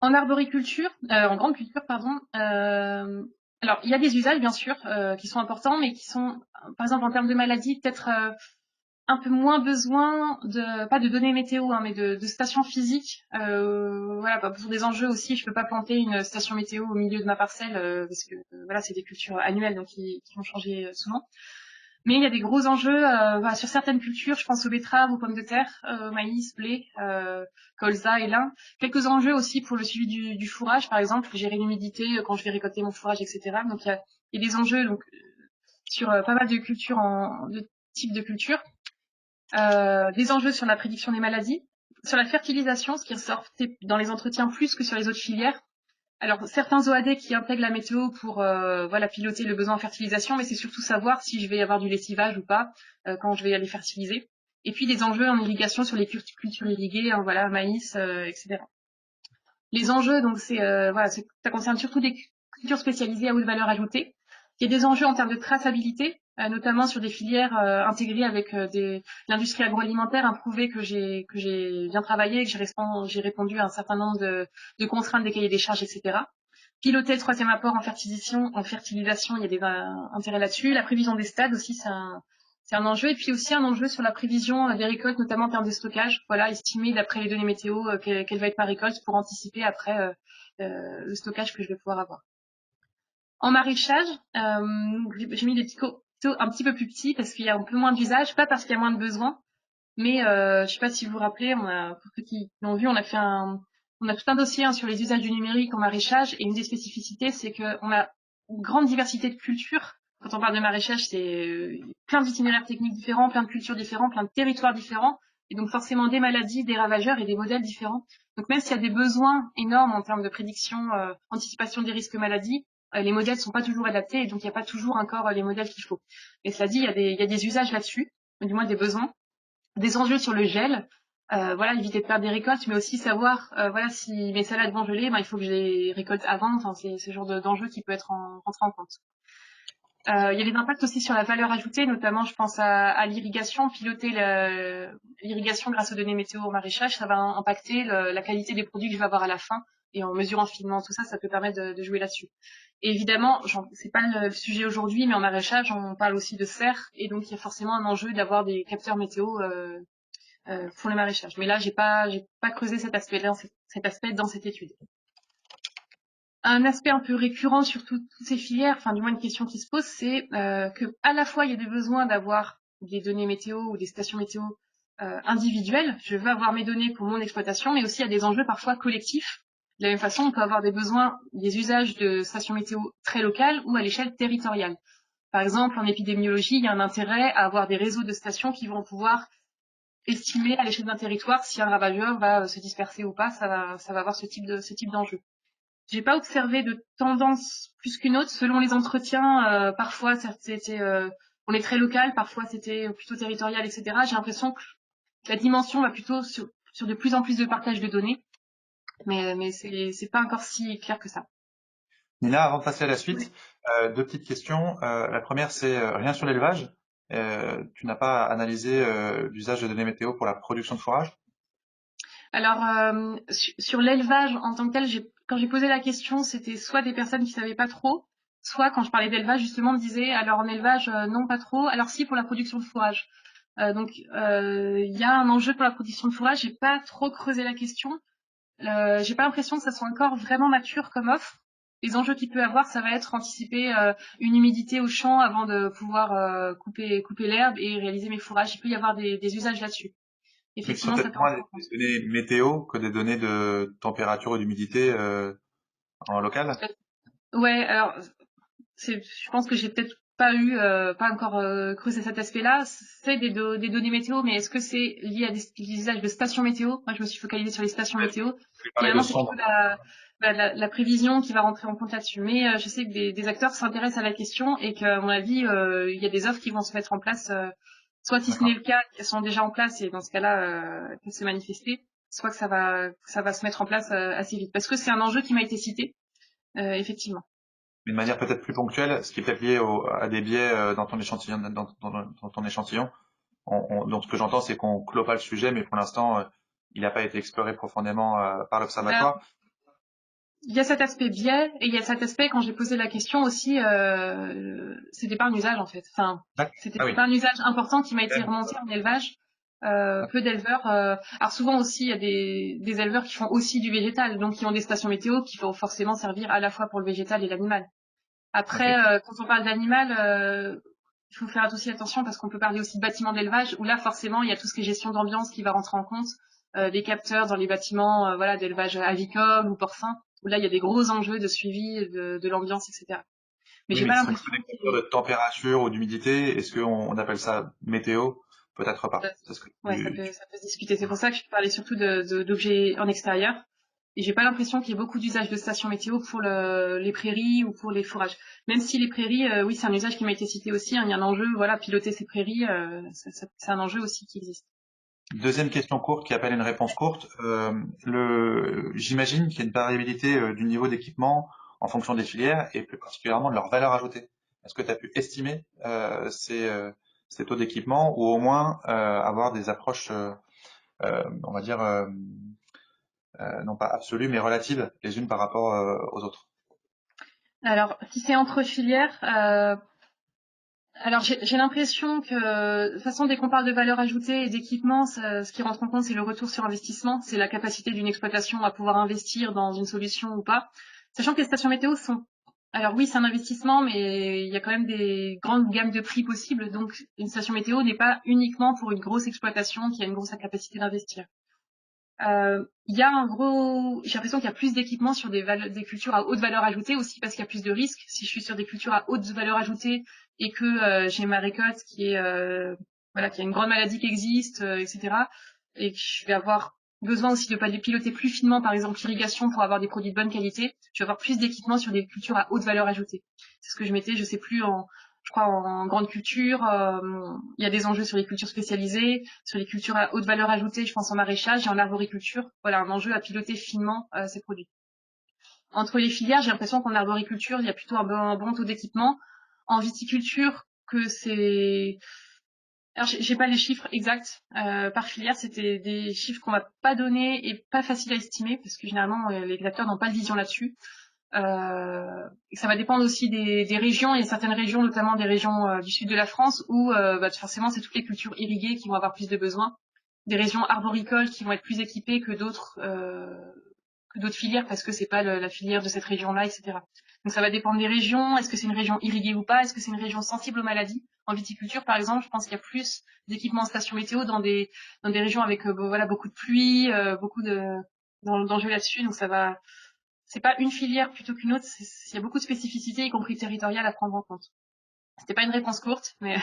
En arboriculture, en grande culture, pardon, alors il y a des usages, bien sûr, qui sont importants, mais qui sont, par exemple, en termes de maladies, peut-être un peu moins besoin pas de données météo, hein, mais de stations physiques. Voilà, pour des enjeux aussi, je peux pas planter une station météo au milieu de ma parcelle, parce que voilà, c'est des cultures annuelles, donc qui vont changer souvent. Mais il y a des gros enjeux voilà, sur certaines cultures, je pense aux betteraves, aux pommes de terre, maïs, blé, colza et lin. Quelques enjeux aussi pour le suivi du fourrage, par exemple, gérer l'humidité quand je vais récolter mon fourrage, etc. Donc il y a des enjeux donc, sur pas mal de cultures, de types de cultures. Des enjeux sur la prédiction des maladies, sur la fertilisation, ce qui ressort dans les entretiens plus que sur les autres filières. Alors, certains OAD qui intègrent la météo pour voilà, piloter le besoin en fertilisation, mais c'est surtout savoir si je vais avoir du lessivage ou pas quand je vais aller fertiliser. Et puis, des enjeux en irrigation sur les cultures irriguées, hein, voilà, maïs, etc. Les enjeux, donc, voilà, ça concerne surtout des cultures spécialisées à haute valeur ajoutée. Il y a des enjeux en termes de traçabilité, notamment sur des filières intégrées avec l'industrie agroalimentaire, a prouvé que j'ai bien travaillé, que j'ai répondu à un certain nombre de contraintes des cahiers des charges, etc. Piloter le troisième apport en fertilisation, il y a des intérêts là-dessus. La prévision des stades aussi, c'est un enjeu. Et puis aussi un enjeu sur la prévision des récoltes, notamment en termes de stockage. Voilà, estimer d'après les données météo quelle va être ma récolte pour anticiper après le stockage que je vais pouvoir avoir. En maraîchage, j'ai mis des petits un petit peu plus petits parce qu'il y a un peu moins d'usage, pas parce qu'il y a moins de besoins, mais je sais pas si vous vous rappelez, pour ceux qui l'ont vu, on a tout un dossier sur les usages du numérique en maraîchage, et une des spécificités, c'est qu'on a une grande diversité de cultures. Quand on parle de maraîchage, c'est plein d'itinéraires techniques différents, plein de cultures différentes, plein de territoires différents, et donc forcément des maladies, des ravageurs et des modèles différents. Donc même s'il y a des besoins énormes en termes de prédiction, anticipation des risques maladies, les modèles sont pas toujours adaptés, et donc il n'y a pas toujours encore les modèles qu'il faut. Et cela dit, il y a des usages là-dessus, du moins des besoins. Des enjeux sur le gel, voilà, éviter de perdre des récoltes, mais aussi savoir, voilà, si mes salades vont geler, il faut que je les récolte avant. Enfin, c'est ce genre d'enjeu qui peut être rentré en compte. Il y a des impacts aussi sur la valeur ajoutée, notamment, je pense à l'irrigation. Piloter l'irrigation grâce aux données météo au maraîchage, ça va impacter la qualité des produits que je vais avoir à la fin. Et en mesurant finement tout ça, ça peut permettre de jouer là-dessus. Et évidemment, c'est pas le sujet aujourd'hui, mais en maraîchage, on parle aussi de serre, et donc il y a forcément un enjeu d'avoir des capteurs météo pour le maraîchage. Mais là, j'ai pas creusé cet aspect dans cette étude. Un aspect un peu récurrent sur toutes ces filières, enfin du moins une question qui se pose, c'est que à la fois il y a des besoins d'avoir des données météo ou des stations météo individuelles. Je veux avoir mes données pour mon exploitation, mais aussi il y a des enjeux parfois collectifs. De la même façon, on peut avoir des besoins, des usages de stations météo très locales ou à l'échelle territoriale. Par exemple, en épidémiologie, il y a un intérêt à avoir des réseaux de stations qui vont pouvoir estimer à l'échelle d'un territoire si un ravageur va se disperser ou pas. Ça va avoir ce type d'enjeu. J'ai pas observé de tendance plus qu'une autre selon les entretiens. Parfois, c'était, on est très local, parfois c'était plutôt territorial, etc. J'ai l'impression que la dimension va plutôt sur de plus en plus de partage de données, mais c'est pas encore si clair que ça. Nina, avant de passer à la Oui. suite, deux petites questions. La première, c'est rien sur l'élevage. Tu n'as pas analysé l'usage de données météo pour la production de fourrage? Alors, sur l'élevage en tant que tel, quand j'ai posé la question, c'était soit des personnes qui savaient pas trop, soit quand je parlais d'élevage, justement, on me disait, alors en élevage, non, pas trop, alors si, pour la production de fourrage. Donc, il y a un enjeu pour la production de fourrage. J'ai pas trop creusé la question. J'ai pas l'impression que ça soit encore vraiment mature comme offre. Les enjeux qu'il peut avoir, ça va être anticiper une humidité au champ avant de pouvoir couper l'herbe et réaliser mes fourrages. Il peut y avoir des usages là-dessus. Mais ce sont Effectivement, ça peut-être peut moins rentrer en des compte. données météo que des données de température et d'humidité en local. Ouais, alors je pense que j'ai peut-être pas encore creusé cet aspect-là. C'est des données météo, mais est-ce que c'est lié à des usages de stations météo? Moi, je me suis focalisée sur les stations Ouais, météo. je vais parler de Finalement, c'est plutôt sondes. la prévision qui va rentrer en compte là-dessus. Mais je sais que des acteurs s'intéressent à la question et qu'à mon avis, il y a des offres qui vont se mettre en place. Soit si ce n'est D'accord. le cas, qu'elles sont déjà en place et dans ce cas-là, qu'elles se manifester, soit que ça va se mettre en place assez vite. Parce que c'est un enjeu qui m'a été cité, effectivement. D'une manière peut-être plus ponctuelle, ce qui est peut-être lié à des biais dans ton échantillon. Dans ton échantillon. Donc ce que j'entends, c'est qu'on clôt pas le sujet, mais pour l'instant, il n'a pas été exploré profondément par Ben, l'observatoire. il y a cet aspect biais et il y a cet aspect quand j'ai posé la question aussi, c'était pas un usage en fait. Enfin, D'accord. c'était Ah oui. pas un usage important qui m'a été Ok. remonté en élevage. Peu d'éleveurs. Alors souvent aussi, il y a des éleveurs qui font aussi du végétal, donc qui ont des stations météo qui vont forcément servir à la fois pour le végétal et l'animal. Ok. Après, quand on parle d'animal, il faut faire aussi attention parce qu'on peut parler aussi de bâtiments d'élevage où là forcément il y a tout ce qui est gestion d'ambiance qui va rentrer en compte, des capteurs dans les bâtiments voilà d'élevage avicole ou porcin où là il y a des gros enjeux de suivi de l'ambiance, etc. Mais Oui, j'ai mais pas qui sont l'impression plutôt des qu'il capteurs de température ou d'humidité. Est-ce qu'on appelle ça météo? Peut-être pas. C'est ce que ouais, ça peut se discuter. C'est pour ça que je parlais surtout d'objets en extérieur. Et j'ai pas l'impression qu'il y ait beaucoup d'usage de stations météo pour les prairies ou pour les fourrages. Même si les prairies, oui, c'est un usage qui m'a été cité aussi, hein. Il y a un enjeu, voilà, piloter ces prairies, c'est un enjeu aussi qui existe. Deuxième question courte qui appelle une réponse courte. J'imagine qu'il y a une variabilité du niveau d'équipement en fonction des filières et plus particulièrement de leur valeur ajoutée. Est-ce que tu as pu estimer ces taux d'équipement ou au moins avoir des approches, on va dire, non pas absolues, mais relatives les unes par rapport aux autres? Alors, si c'est entre filières, alors j'ai l'impression que, de toute façon, dès qu'on parle de valeur ajoutée et d'équipement, ce qui rentre en compte, c'est le retour sur investissement, c'est la capacité d'une exploitation à pouvoir investir dans une solution ou pas. Sachant que les stations météo sont, alors oui, c'est un investissement, mais il y a quand même des grandes gammes de prix possibles. Donc, une station météo n'est pas uniquement pour une grosse exploitation qui a une grosse capacité d'investir. Il y a j'ai l'impression qu'il y a plus d'équipements sur des cultures à haute valeur ajoutée aussi parce qu'il y a plus de risques. Si je suis sur des cultures à haute valeur ajoutée et que j'ai ma récolte qui est voilà, qui a une grande maladie qui existe, etc. et que je vais avoir besoin aussi de piloter plus finement, par exemple l'irrigation pour avoir des produits de bonne qualité, je vais avoir plus d'équipements sur des cultures à haute valeur ajoutée. C'est ce que je mettais, je sais plus je crois en grande culture, il y a des enjeux sur les cultures spécialisées, sur les cultures à haute valeur ajoutée, je pense en maraîchage et en arboriculture. Voilà, un enjeu à piloter finement ces produits. Entre les filières, j'ai l'impression qu'en arboriculture, il y a plutôt un bon taux d'équipement. En viticulture, que c'est... Alors, j'ai pas les chiffres exacts par filière, c'était des chiffres qu'on m'a pas donnés et pas faciles à estimer parce que généralement les acteurs n'ont pas de vision là-dessus. Et ça va dépendre aussi des régions. Il y a certaines régions, notamment des régions du sud de la France, où forcément c'est toutes les cultures irriguées qui vont avoir plus de besoins. Des régions arboricoles qui vont être plus équipées que d'autres filières parce que c'est pas la filière de cette région-là, etc. Donc ça va dépendre des régions. Est-ce que c'est une région irriguée ou pas? Est-ce que c'est une région sensible aux maladies? En viticulture, par exemple, je pense qu'il y a plus d'équipements en station météo dans des régions avec voilà beaucoup de pluie, beaucoup d'enjeux là-dessus. Donc ça va c'est pas une filière plutôt qu'une autre, il y a beaucoup de spécificités, y compris territoriales, à prendre en compte. C'était pas une réponse courte, mais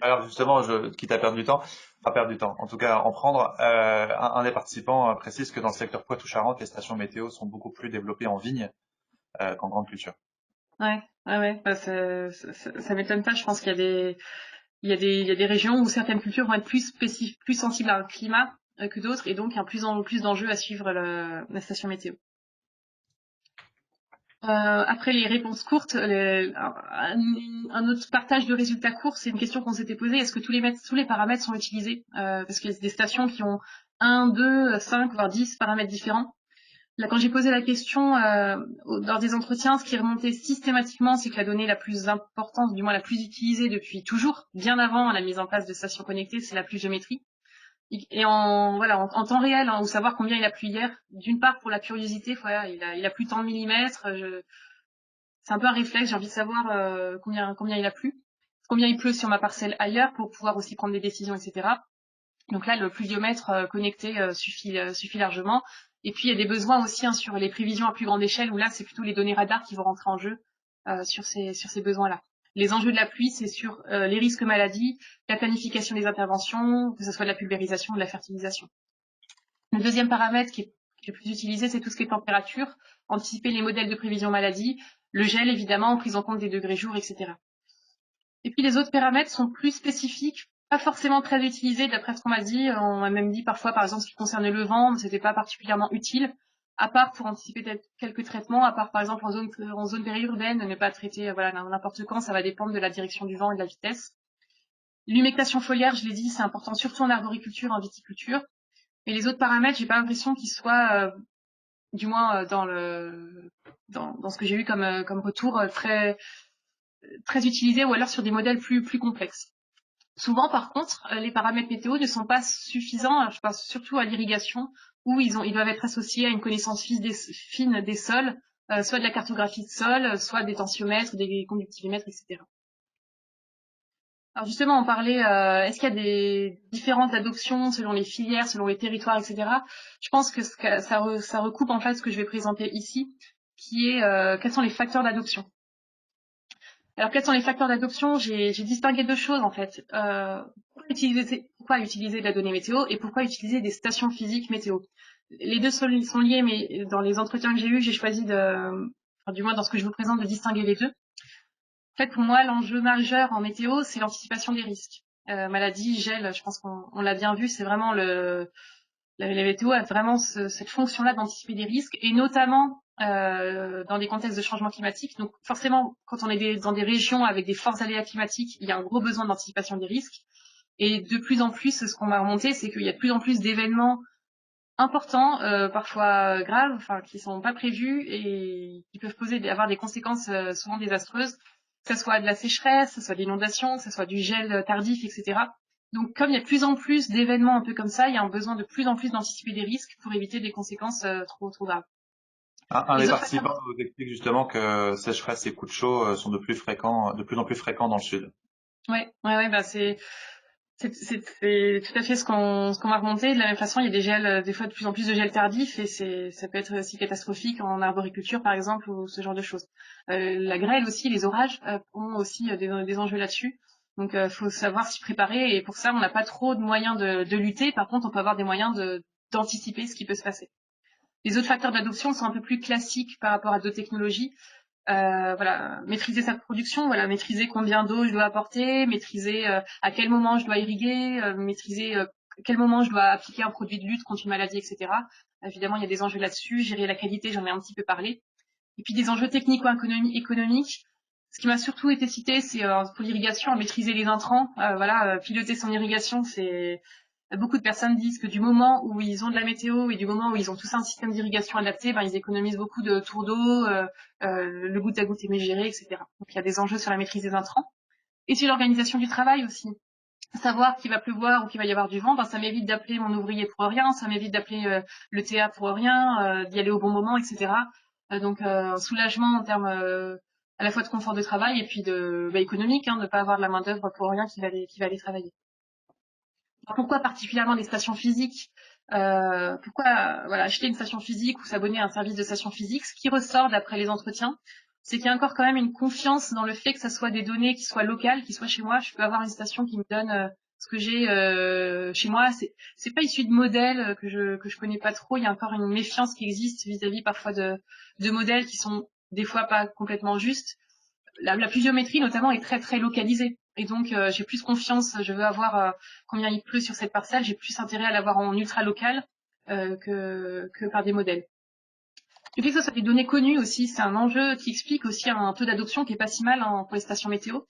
Alors justement, quitte à perdre du temps, enfin perdre du temps, en tout cas en prendre, un des participants précise que dans le secteur Poitou-Charentes, les stations météo sont beaucoup plus développées en vigne qu'en grande culture. ouais, bah, ça m'étonne pas. Je pense qu'il y a il y a des régions où certaines cultures vont être plus sensibles à un climat que d'autres, et donc il y a plus d'enjeux à suivre la station météo. Après les réponses courtes, un autre partage de résultats courts, c'est une question qu'on s'était posée. Est-ce que tous les paramètres sont utilisés? Parce qu'il y a des stations qui ont 1, 2, 5, voire 10 paramètres différents. Là, quand j'ai posé la question lors des entretiens, ce qui remontait systématiquement, c'est que la donnée la plus importante, du moins la plus utilisée depuis toujours, bien avant la mise en place de stations connectées, c'est la pluviométrie. Et en temps réel, hein, ou savoir combien il a plu hier. D'une part, pour la curiosité, voilà, il a plu tant de millimètres. C'est un peu un réflexe, j'ai envie de savoir combien il a plu, combien il pleut sur ma parcelle ailleurs pour pouvoir aussi prendre des décisions, etc. Donc là, le pluviomètre connecté suffit largement. Et puis, il y a des besoins aussi sur les prévisions à plus grande échelle, où là, c'est plutôt les données radar qui vont rentrer en jeu sur ces besoins-là. Les enjeux de la pluie, c'est sur les risques maladies, la planification des interventions, que ce soit de la pulvérisation ou de la fertilisation. Le deuxième paramètre qui est le plus utilisé, c'est tout ce qui est température, anticiper les modèles de prévision maladie, le gel, évidemment, en prise en compte des degrés jour, etc. Et puis les autres paramètres sont plus spécifiques, pas forcément très utilisés d'après ce qu'on m'a dit. On m'a même dit parfois, par exemple, ce qui concernait le vent, c'était pas particulièrement utile, à part pour anticiper quelques traitements, à part par exemple en zone périurbaine, ne pas traiter n'importe quand, ça va dépendre de la direction du vent et de la vitesse. L'humectation foliaire, je l'ai dit, c'est important surtout en arboriculture, en viticulture. Et les autres paramètres, j'ai pas l'impression qu'ils soient, du moins dans ce que j'ai eu comme retour, très utilisés, ou alors sur des modèles plus complexes. Souvent, par contre, les paramètres météo ne sont pas suffisants. Je pense surtout à l'irrigation, où ils doivent être associés à une connaissance fine des sols, soit de la cartographie de sol, soit des tensiomètres, des conductivimètres, etc. Alors justement, on parlait, est-ce qu'il y a des différences d'adoption selon les filières, selon les territoires, etc. Je pense que ça recoupe en fait ce que je vais présenter ici, qui est quels sont les facteurs d'adoption. Alors, quels sont les facteurs d'adoption? J'ai distingué deux choses, en fait. Pourquoi utiliser de la donnée météo et pourquoi utiliser des stations physiques météo? Les deux sont liés, mais dans les entretiens que j'ai eus, j'ai choisi du moins dans ce que je vous présente, de distinguer les deux. En fait, pour moi, l'enjeu majeur en météo, c'est l'anticipation des risques. Maladie, gel, je pense qu'on l'a bien vu, c'est vraiment la météo a vraiment cette fonction-là d'anticiper des risques, et notamment dans des contextes de changement climatique. Donc forcément, quand on est dans des régions avec des forts aléas climatiques, il y a un gros besoin d'anticipation des risques. Et de plus en plus, ce qu'on va remonter, c'est qu'il y a de plus en plus d'événements importants, parfois graves, enfin qui sont pas prévus et qui peuvent avoir des conséquences souvent désastreuses, que ce soit de la sécheresse, que ce soit de l'inondation, que ce soit du gel tardif, etc. Donc, comme il y a de plus en plus d'événements un peu comme ça, il y a un besoin de plus en plus d'anticiper des risques pour éviter des conséquences trop graves. Un des Les autres participants facteurs... nous explique justement que sécheresse et coups de chaud sont de plus en plus fréquents dans le sud. Ouais, bah c'est tout à fait ce qu'on va remonter. De la même façon, il y a des gels, des fois de plus en plus de gels tardifs, et ça peut être aussi catastrophique en arboriculture, par exemple, ou ce genre de choses. La grêle aussi, les orages ont aussi des enjeux là-dessus. Donc, faut savoir s'y préparer, et pour ça, on n'a pas trop de moyens de lutter. Par contre, on peut avoir des moyens d'anticiper ce qui peut se passer. Les autres facteurs d'adoption sont un peu plus classiques par rapport à d'autres technologies. Maîtriser sa production, maîtriser combien d'eau je dois apporter, maîtriser à quel moment je dois irriguer, maîtriser à quel moment je dois appliquer un produit de lutte contre une maladie, etc. Évidemment, il y a des enjeux là-dessus. Gérer la qualité, j'en ai un petit peu parlé. Et puis des enjeux technico-économiques. Ce qui m'a surtout été cité, c'est pour l'irrigation, maîtriser les intrants. Piloter son irrigation, c'est... Beaucoup de personnes disent que du moment où ils ont de la météo et du moment où ils ont tous un système d'irrigation adapté, ils économisent beaucoup de tours d'eau, le goutte à goutte est mieux géré, etc. Donc il y a des enjeux sur la maîtrise des intrants. Et sur l'organisation du travail aussi. Savoir qu'il va pleuvoir ou qu'il va y avoir du vent, ça m'évite d'appeler mon ouvrier pour rien, ça m'évite d'appeler le TA pour rien, d'y aller au bon moment, etc. Donc un soulagement en termes à la fois de confort de travail et puis économique, de ne pas avoir de la main d'œuvre pour rien qui va aller travailler. Alors, pourquoi particulièrement des stations physiques? Pourquoi voilà, acheter une station physique ou s'abonner à un service de station physique? Ce qui ressort d'après les entretiens, c'est qu'il y a encore quand même une confiance dans le fait que ça soit des données qui soient locales, qui soient chez moi. Je peux avoir une station qui me donne ce que j'ai chez moi. C'est pas issu de modèles que je connais pas trop. Il y a encore une méfiance qui existe vis-à-vis parfois de modèles qui sont des fois pas complètement justes. La pluviométrie notamment est très très localisée. Et donc j'ai plus confiance, je veux avoir combien il pleut sur cette parcelle, j'ai plus intérêt à l'avoir en ultra local que par des modèles. Le fait que ce soit des données connues aussi, c'est un enjeu qui explique aussi un taux d'adoption qui est pas si mal pour les stations météo.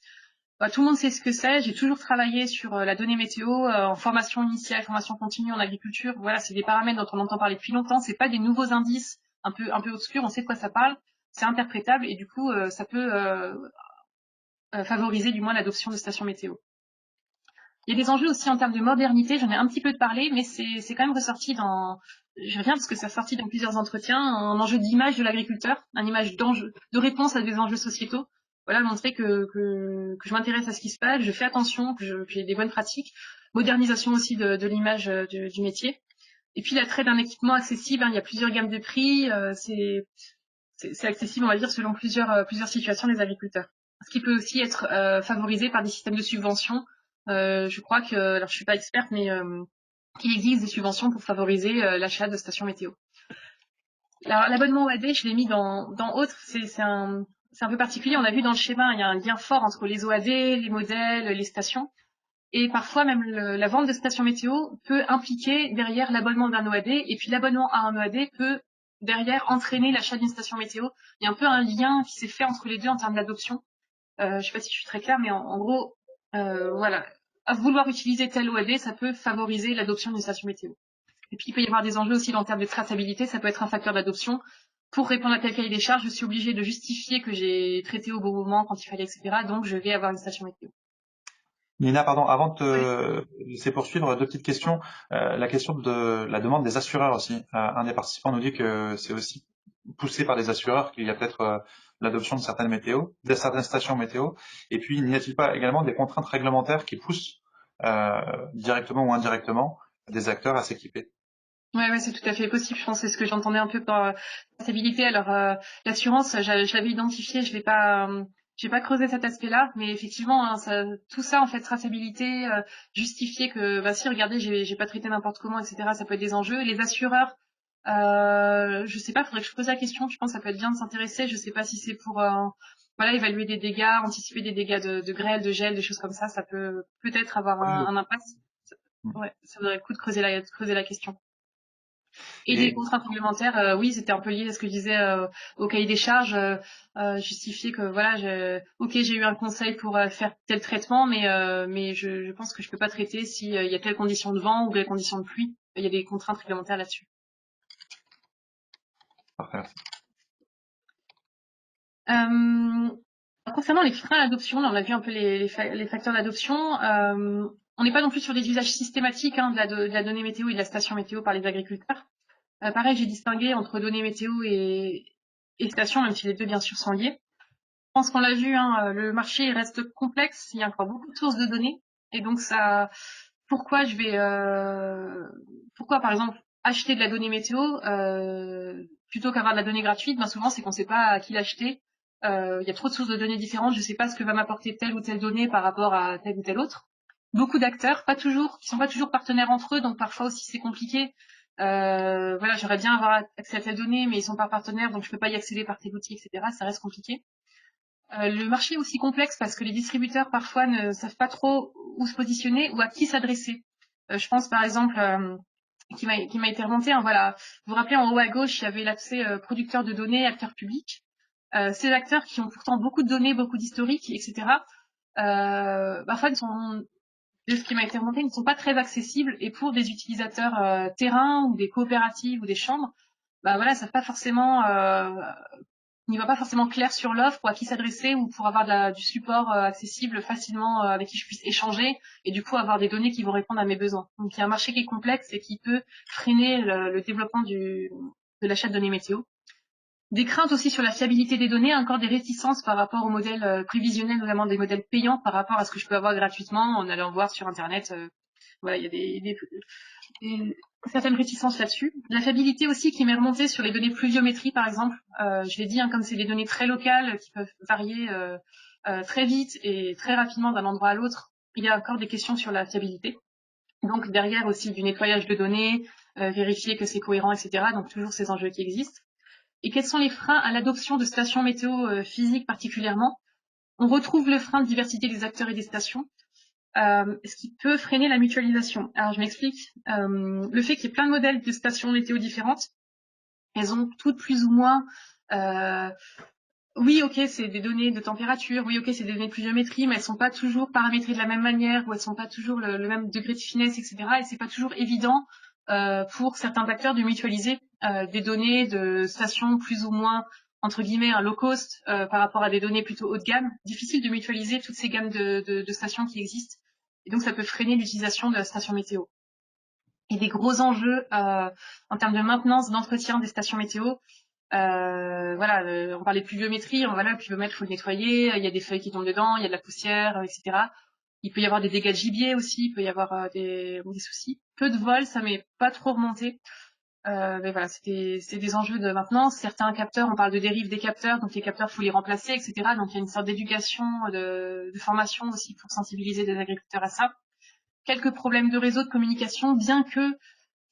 Tout le monde sait ce que c'est, j'ai toujours travaillé sur la donnée météo en formation initiale, formation continue en agriculture. Voilà, c'est des paramètres dont on entend parler depuis longtemps, c'est pas des nouveaux indices un peu obscurs, on sait de quoi ça parle, c'est interprétable et du coup ça peut favoriser du moins l'adoption de stations météo. Il y a des enjeux aussi en termes de modernité, j'en ai un petit peu parlé, mais c'est quand même ressorti je reviens parce que ça a sorti dans plusieurs entretiens, un enjeu d'image de l'agriculteur, un image de réponse à des enjeux sociétaux. Voilà, montrer que je m'intéresse à ce qui se passe, je fais attention, que j'ai des bonnes pratiques. Modernisation aussi de l'image du métier. Et puis l'attrait d'un équipement accessible, il y a plusieurs gammes de prix, c'est accessible, on va dire, selon plusieurs situations des agriculteurs. Ce qui peut aussi être favorisé par des systèmes de subventions. Je crois que, alors je suis pas experte, mais qu'il existe des subventions pour favoriser l'achat de stations météo. Alors l'abonnement OAD, je l'ai mis dans autre, c'est un peu particulier. On a vu dans le schéma, il y a un lien fort entre les OAD, les modèles, les stations. Et parfois, même la vente de stations météo peut impliquer derrière l'abonnement d'un OAD, et puis l'abonnement à un OAD peut derrière entraîner l'achat d'une station météo. Il y a un peu un lien qui s'est fait entre les deux en termes d'adoption. Je sais pas si je suis très claire, mais en gros, voilà, à vouloir utiliser tel OAD, ça peut favoriser l'adoption d'une station météo. Et puis il peut y avoir des enjeux aussi en termes de traçabilité, ça peut être un facteur d'adoption. Pour répondre à tel cahier des charges, je suis obligée de justifier que j'ai traité au bon moment quand il fallait, etc. Donc je vais avoir une station météo. Nina, pardon, avant de Oui. te laisser poursuivre, deux petites questions. La question de la demande des assureurs aussi. Un des participants nous dit que c'est aussi poussé par les assureurs qu'il y a peut-être l'adoption de certaines stations météo. Et puis, n'y a-t-il pas également des contraintes réglementaires qui poussent directement ou indirectement des acteurs à s'équiper? Ouais, c'est tout à fait possible. Je pense que c'est ce que j'entendais un peu par stabilité. Alors l'assurance, je l'avais identifié, j'ai pas creusé cet aspect-là, mais effectivement, tout ça en fait, traçabilité, justifier que, si, regardez, j'ai pas traité n'importe comment, etc. Ça peut être des enjeux. Les assureurs, je sais pas, faudrait que je pose la question. Je pense que ça peut être bien de s'intéresser. Je sais pas si c'est pour voilà, évaluer des dégâts, anticiper des dégâts de grêle, de gel, des choses comme ça. Ça peut peut-être avoir un impact. Ouais, ça vaudrait le coup de creuser la question. Et les Et contraintes réglementaires, oui, c'était un peu lié à ce que je disais au cahier des charges, justifier que voilà, j'ai eu un conseil pour faire tel traitement, mais je pense que je peux pas traiter s'il y a telle condition de vent ou telle condition de pluie. Il y a des contraintes réglementaires là-dessus. parfait. Concernant les freins à l'adoption, là, on a vu un peu les facteurs d'adoption. On n'est pas non plus sur des usages systématiques de la donnée météo et de la station météo par les agriculteurs. Pareil, j'ai distingué entre données météo et stations, même si les deux, bien sûr, sont liés. Je pense qu'on l'a vu, le marché reste complexe, il y a encore beaucoup de sources de données. Et donc, pourquoi pourquoi, par exemple, acheter de la donnée météo plutôt qu'avoir de la donnée gratuite? Souvent, c'est qu'on ne sait pas à qui l'acheter. Il y a trop de sources de données différentes, je ne sais pas ce que va m'apporter telle ou telle donnée par rapport à telle ou telle autre. Beaucoup d'acteurs, qui sont pas toujours partenaires entre eux, donc parfois aussi c'est compliqué. Voilà, j'aurais bien avoir accès à telle donnée, mais ils sont pas partenaires, donc je peux pas y accéder par tel outil, etc. Ça reste compliqué. Le marché est aussi complexe parce que les distributeurs parfois ne savent pas trop où se positionner ou à qui s'adresser. Je pense par exemple qui m'a été remonté. Voilà, vous vous rappelez en haut à gauche, il y avait l'accès producteurs de données, acteurs publics. Ces acteurs qui ont pourtant beaucoup de données, beaucoup d'historiques, etc. Parfois, de ce qui m'a été remonté, ils ne sont pas très accessibles et pour des utilisateurs terrain ou des coopératives ou des chambres, voilà, ça pas forcément n'y va pas forcément clair sur l'offre ou à qui s'adresser ou pour avoir du support accessible facilement avec qui je puisse échanger et du coup avoir des données qui vont répondre à mes besoins. Donc il y a un marché qui est complexe et qui peut freiner le développement de l'achat de données météo. Des craintes aussi sur la fiabilité des données, encore des réticences par rapport aux modèles prévisionnels, notamment des modèles payants par rapport à ce que je peux avoir gratuitement en allant voir sur Internet. Voilà, il y a certaines réticences là-dessus. La fiabilité aussi qui m'est remontée sur les données pluviométrie, par exemple. Je l'ai dit, hein, comme c'est des données très locales qui peuvent varier très vite et très rapidement d'un endroit à l'autre, il y a encore des questions sur la fiabilité. Donc derrière aussi du nettoyage de données, vérifier que c'est cohérent, etc. Donc toujours ces enjeux qui existent. Et quels sont les freins à l'adoption de stations météo physiques particulièrement? On retrouve le frein de diversité des acteurs et des stations, ce qui peut freiner la mutualisation. Alors je m'explique. Le fait qu'il y ait plein de modèles de stations météo différentes, elles ont toutes plus ou moins oui, ok, c'est des données de température, oui, ok, c'est des données de pluviométrie, mais elles sont pas toujours paramétrées de la même manière, ou elles sont pas toujours le même degré de finesse, etc. Et c'est pas toujours évident pour certains acteurs de mutualiser des données de stations plus ou moins entre guillemets un low cost par rapport à des données plutôt haut de gamme. Difficile de mutualiser toutes ces gammes de stations qui existent, et donc ça peut freiner l'utilisation de la station météo. Et des gros enjeux en termes de maintenance, d'entretien des stations météo. Voilà, on parlait de pluviométrie, voilà, le pluviomètre, faut le nettoyer, il y a des feuilles qui tombent dedans, il y a de la poussière, etc. Il peut y avoir des dégâts de gibier aussi, il peut y avoir des soucis. Peu de vols, ça m'est pas trop remonté. Mais voilà, c'est des enjeux de maintenance. Certains capteurs, on parle de dérive des capteurs, donc les capteurs, faut les remplacer, etc. Donc il y a une sorte d'éducation, de formation aussi pour sensibiliser les agriculteurs à ça. Quelques problèmes de réseau de communication, bien que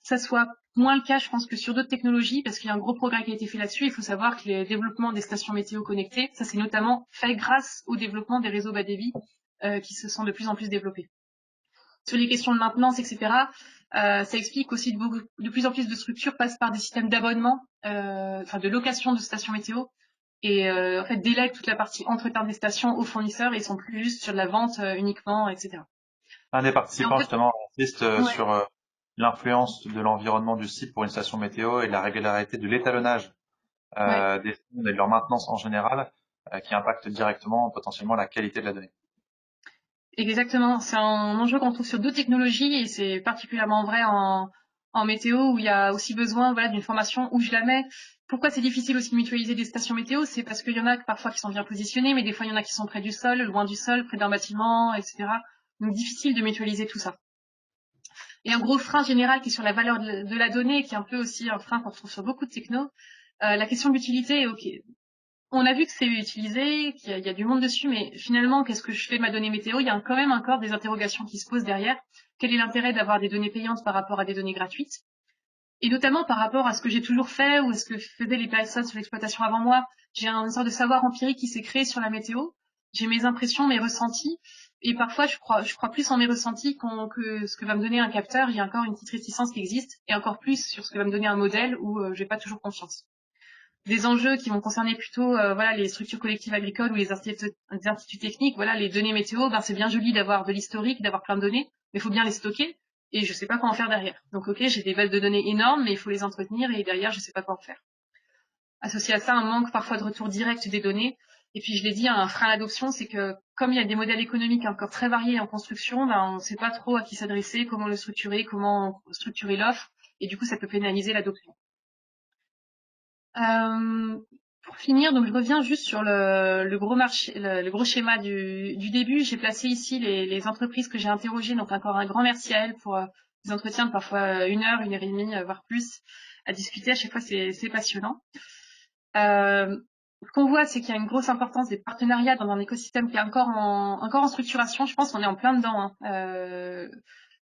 ça soit moins le cas, je pense, que sur d'autres technologies, parce qu'il y a un gros progrès qui a été fait là-dessus. Il faut savoir que le développement des stations météo connectées, ça c'est notamment fait grâce au développement des réseaux bas débit qui se sont de plus en plus développés. Sur les questions de maintenance, etc., ça explique aussi de plus en plus de structures passent par des systèmes d'abonnement, enfin de location de stations météo, et en fait délèguent toute la partie entretien des stations aux fournisseurs et sont plus juste sur de la vente uniquement, etc. Un des Et en participants, fait, justement, insiste ouais, sur l'influence de l'environnement du site pour une station météo et de la régularité de l'étalonnage ouais. des sondes et de leur maintenance en général, qui impacte directement potentiellement la qualité de la donnée. Exactement, c'est un enjeu qu'on trouve sur d'autres technologies et c'est particulièrement vrai en météo où il y a aussi besoin voilà, d'une formation où je la mets. Pourquoi c'est difficile aussi de mutualiser des stations météo? C'est parce qu'il y en a parfois qui sont bien positionnées, mais des fois il y en a qui sont près du sol, loin du sol, près d'un bâtiment, etc. Donc difficile de mutualiser tout ça. Et un gros frein général qui est sur la valeur de la donnée, qui est un peu aussi un frein qu'on trouve sur beaucoup de technos, la question de l'utilité est ok. On a vu que c'est utilisé, qu'il y a du monde dessus, mais finalement, qu'est-ce que je fais de ma donnée météo? Il y a quand même encore des interrogations qui se posent derrière. Quel est l'intérêt d'avoir des données payantes par rapport à des données gratuites? Et notamment par rapport à ce que j'ai toujours fait ou à ce que faisaient les personnes sur l'exploitation avant moi. J'ai une sorte de savoir empirique qui s'est créé sur la météo. J'ai mes impressions, mes ressentis. Et parfois, je crois plus en mes ressentis que ce que va me donner un capteur. Il y a encore une petite réticence qui existe. Et encore plus sur ce que va me donner un modèle où j'ai pas toujours confiance. Des enjeux qui vont concerner plutôt voilà les structures collectives agricoles ou les instituts techniques. Voilà, les données météo, ben c'est bien joli d'avoir de l'historique, d'avoir plein de données, mais il faut bien les stocker et je sais pas quoi en faire derrière. Donc ok, j'ai des bases de données énormes, mais il faut les entretenir et derrière je sais pas quoi en faire. Associé à ça, un manque parfois de retour direct des données. Et puis je l'ai dit, un frein à l'adoption, c'est que comme il y a des modèles économiques encore très variés en construction, ben, on ne sait pas trop à qui s'adresser, comment le structurer, comment structurer l'offre, et du coup ça peut pénaliser l'adoption. Pour finir, donc je reviens juste sur le gros marché, le gros schéma du début. J'ai placé ici les entreprises que j'ai interrogées. Donc encore un grand merci à elles pour des entretiens de parfois 1 heure, 1 heure et demie, voire plus, à discuter. À chaque fois, c'est passionnant. Ce qu'on voit, c'est qu'il y a une grosse importance des partenariats dans un écosystème qui est encore en structuration. Je pense qu'on est en plein dedans. Hein.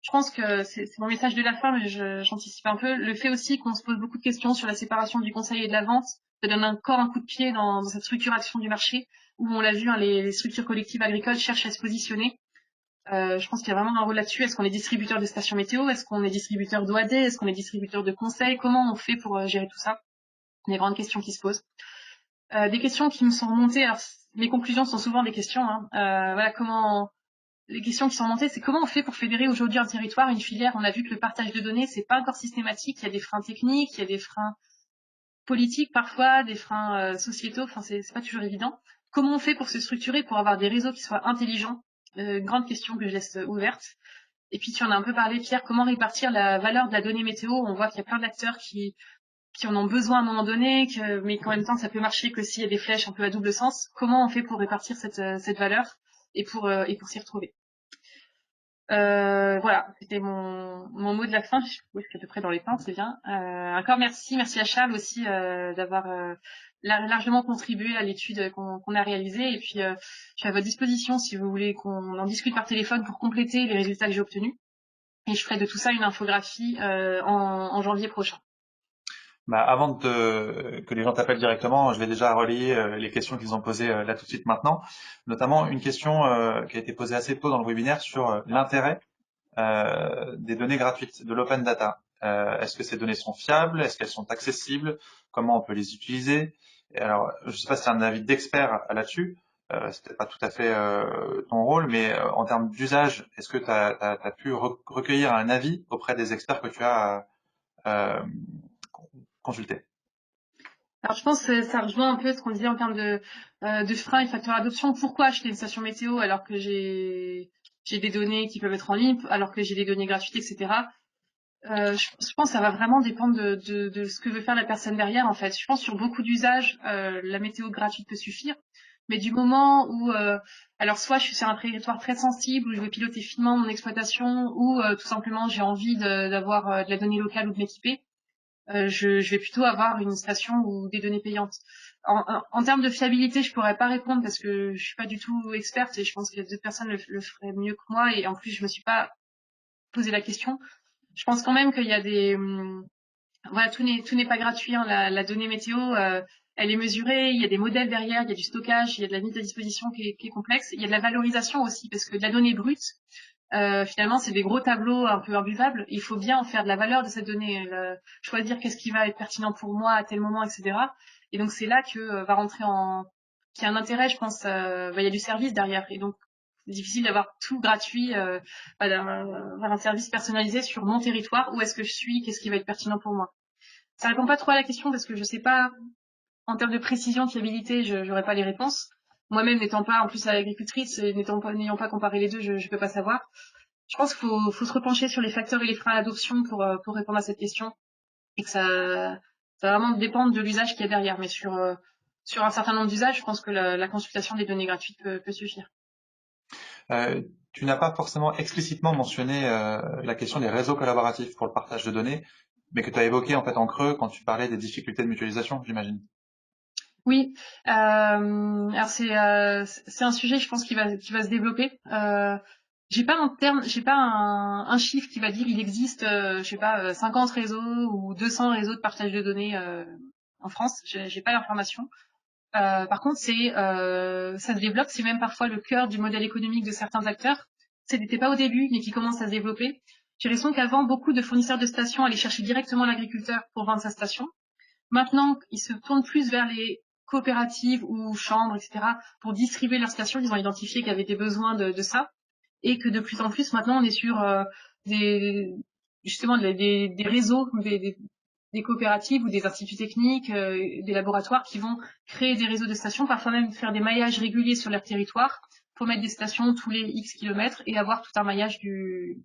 Je pense que c'est mon message de la fin, mais j'anticipe un peu. Le fait aussi qu'on se pose beaucoup de questions sur la séparation du conseil et de la vente, ça donne encore un coup de pied dans cette structuration du marché, où on l'a vu, hein, les structures collectives agricoles cherchent à se positionner. Je pense qu'il y a vraiment un rôle là-dessus. Est-ce qu'on est distributeur de stations météo? Est-ce qu'on est distributeur d'OAD? Est-ce qu'on est distributeur de conseils? Comment on fait pour gérer tout ça? Des grandes questions qui se posent. Des questions qui me sont remontées. Alors, mes conclusions sont souvent des questions. Hein. Voilà, les questions qui sont remontées, c'est comment on fait pour fédérer aujourd'hui un territoire, une filière. On a vu que le partage de données, c'est pas encore systématique. Il y a des freins techniques, il y a des freins politiques parfois, des freins sociétaux. Enfin, c'est pas toujours évident. Comment on fait pour se structurer, pour avoir des réseaux qui soient intelligents? Grande question que je laisse ouverte. Et puis, tu en as un peu parlé, Pierre. Comment répartir la valeur de la donnée météo? On voit qu'il y a plein d'acteurs qui en ont besoin à un moment donné, mais qu'en même temps ça peut marcher que s'il y a des flèches un peu à double sens. Comment on fait pour répartir cette valeur et pour s'y retrouver? Voilà, c'était mon mot de la fin. Oui, je suis à peu près dans les temps, c'est bien. Encore merci à Charles aussi d'avoir largement contribué à l'étude qu'on a réalisée. Et puis, je suis à votre disposition si vous voulez qu'on en discute par téléphone pour compléter les résultats que j'ai obtenus. Et je ferai de tout ça une infographie en janvier prochain. Bah, que les gens t'appellent directement, je vais déjà relayer les questions qu'ils ont posées là tout de suite maintenant, notamment une question qui a été posée assez tôt dans le webinaire sur l'intérêt des données gratuites, de l'open data. Est-ce que ces données sont fiables? Est-ce qu'elles sont accessibles? Comment on peut les utiliser? Et alors, je ne sais pas si tu as un avis d'expert là-dessus. C'est peut-être pas tout à fait ton rôle, mais en termes d'usage, est-ce que tu as pu recueillir un avis auprès des experts que tu as euh, consultés? Alors, je pense que ça rejoint un peu ce qu'on disait en termes de freins et facteurs d'adoption. Pourquoi acheter une station météo alors que j'ai des données qui peuvent être en ligne, alors que j'ai des données gratuites, etc. Je pense que ça va vraiment dépendre de ce que veut faire la personne derrière, en fait. Je pense sur beaucoup d'usages, la météo gratuite peut suffire. Mais du moment où, alors soit je suis sur un territoire très sensible, où je veux piloter finement mon exploitation, ou tout simplement j'ai envie d'avoir de la donnée locale ou de m'équiper, je vais plutôt avoir une station ou des données payantes. En termes de fiabilité, je pourrais pas répondre parce que je suis pas du tout experte et je pense que d'autres personnes le feraient mieux que moi. Et en plus, je me suis pas posé la question. Je pense quand même qu'il y a voilà, tout n'est pas gratuit, hein. La donnée météo, elle est mesurée, il y a des modèles derrière, il y a du stockage, il y a de la mise à disposition qui est complexe. Il y a de la valorisation aussi, parce que de la donnée brute, finalement, c'est des gros tableaux un peu imbuvables. Il faut bien en faire de la valeur de cette donnée, choisir qu'est-ce qui va être pertinent pour moi à tel moment, etc. Et donc, c'est là que va rentrer qu'il y a un intérêt, je pense, il y a du service derrière. Et donc, c'est difficile d'avoir tout gratuit, un service personnalisé sur mon territoire. Où est-ce que je suis? Qu'est-ce qui va être pertinent pour moi? Ça répond pas trop à la question parce que je sais pas, en termes de précision, de fiabilité, je n'aurais pas les réponses. Moi-même, n'étant pas en plus agricultrice, n'ayant pas comparé les deux, je peux pas savoir. Je pense qu'il faut se repencher sur les facteurs et les freins à l'adoption pour répondre à cette question et que ça va vraiment dépendre de l'usage qu'il y a derrière. Mais sur un certain nombre d'usages, je pense que la consultation des données gratuites peut suffire. Tu n'as pas forcément explicitement mentionné la question des réseaux collaboratifs pour le partage de données, mais que tu as évoqué en fait en creux quand tu parlais des difficultés de mutualisation, j'imagine. Oui, alors c'est un sujet, je pense, qui va se développer. J'ai pas un chiffre qui va dire il existe, je sais pas, 50 réseaux ou 200 réseaux de partage de données en France. J'ai pas l'information. Par contre, ça se développe, c'est même parfois le cœur du modèle économique de certains acteurs. Ça n'était pas au début, mais qui commence à se développer. J'ai l'impression qu'avant, beaucoup de fournisseurs de stations allaient chercher directement l'agriculteur pour vendre sa station. Maintenant, ils se tournent plus vers les coopératives ou chambres, etc., pour distribuer leurs stations. Ils ont identifié qu'il y avait des besoins de ça. Et que de plus en plus, maintenant, on est sur des, justement des réseaux, des coopératives ou des instituts techniques, des laboratoires qui vont créer des réseaux de stations, parfois même faire des maillages réguliers sur leur territoire pour mettre des stations tous les X kilomètres et avoir tout un maillage du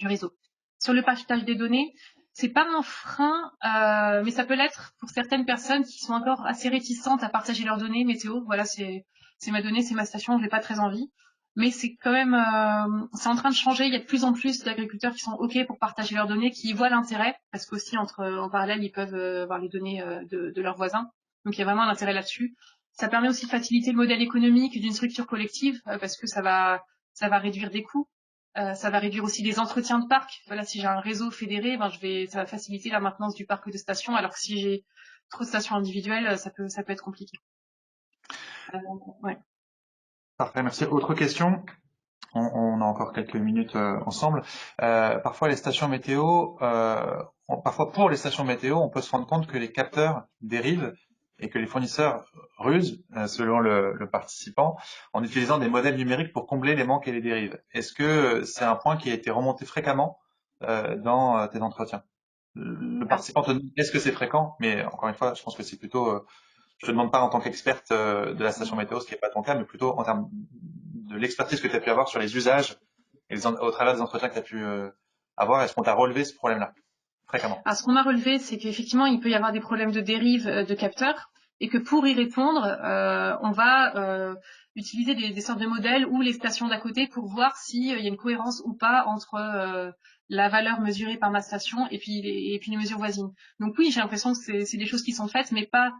réseau. Sur le partage des données, c'est pas un frein, mais ça peut l'être pour certaines personnes qui sont encore assez réticentes à partager leurs données météo. Voilà, c'est ma donnée, c'est ma station, j'ai pas très envie. Mais c'est quand même, c'est en train de changer. Il y a de plus en plus d'agriculteurs qui sont ok pour partager leurs données, qui y voient l'intérêt, parce qu'aussi en parallèle, ils peuvent voir les données de leurs voisins. Donc il y a vraiment un intérêt là-dessus. Ça permet aussi de faciliter le modèle économique d'une structure collective, parce que ça va réduire des coûts. Ça va réduire aussi les entretiens de parc. Voilà, si j'ai un réseau fédéré, ça va faciliter la maintenance du parc de stations, alors que si j'ai trop de stations individuelles, ça peut être compliqué. Ouais. Parfait, merci. Autre question? On a encore quelques minutes ensemble. Parfois les stations météo, parfois pour les stations météo, on peut se rendre compte que les capteurs dérivent et que les fournisseurs rusent, selon le participant, en utilisant des modèles numériques pour combler les manques et les dérives. Est-ce que c'est un point qui a été remonté fréquemment dans tes entretiens? Le participant te demande est-ce que c'est fréquent, mais encore une fois, je pense que c'est plutôt, je te demande pas en tant qu'experte de la station météo, ce qui n'est pas ton cas, mais plutôt en termes de l'expertise que tu as pu avoir sur les usages et au travers des entretiens que tu as pu avoir, est-ce qu'on t'a relevé ce problème-là fréquemment? Alors, ce qu'on a relevé, c'est qu'effectivement, il peut y avoir des problèmes de dérive de capteurs. et que pour y répondre, on va utiliser des sortes de modèles ou les stations d'à côté pour voir s'il y a une cohérence ou pas entre la valeur mesurée par ma station et puis les mesures voisines. Donc oui, j'ai l'impression que c'est des choses qui sont faites, mais pas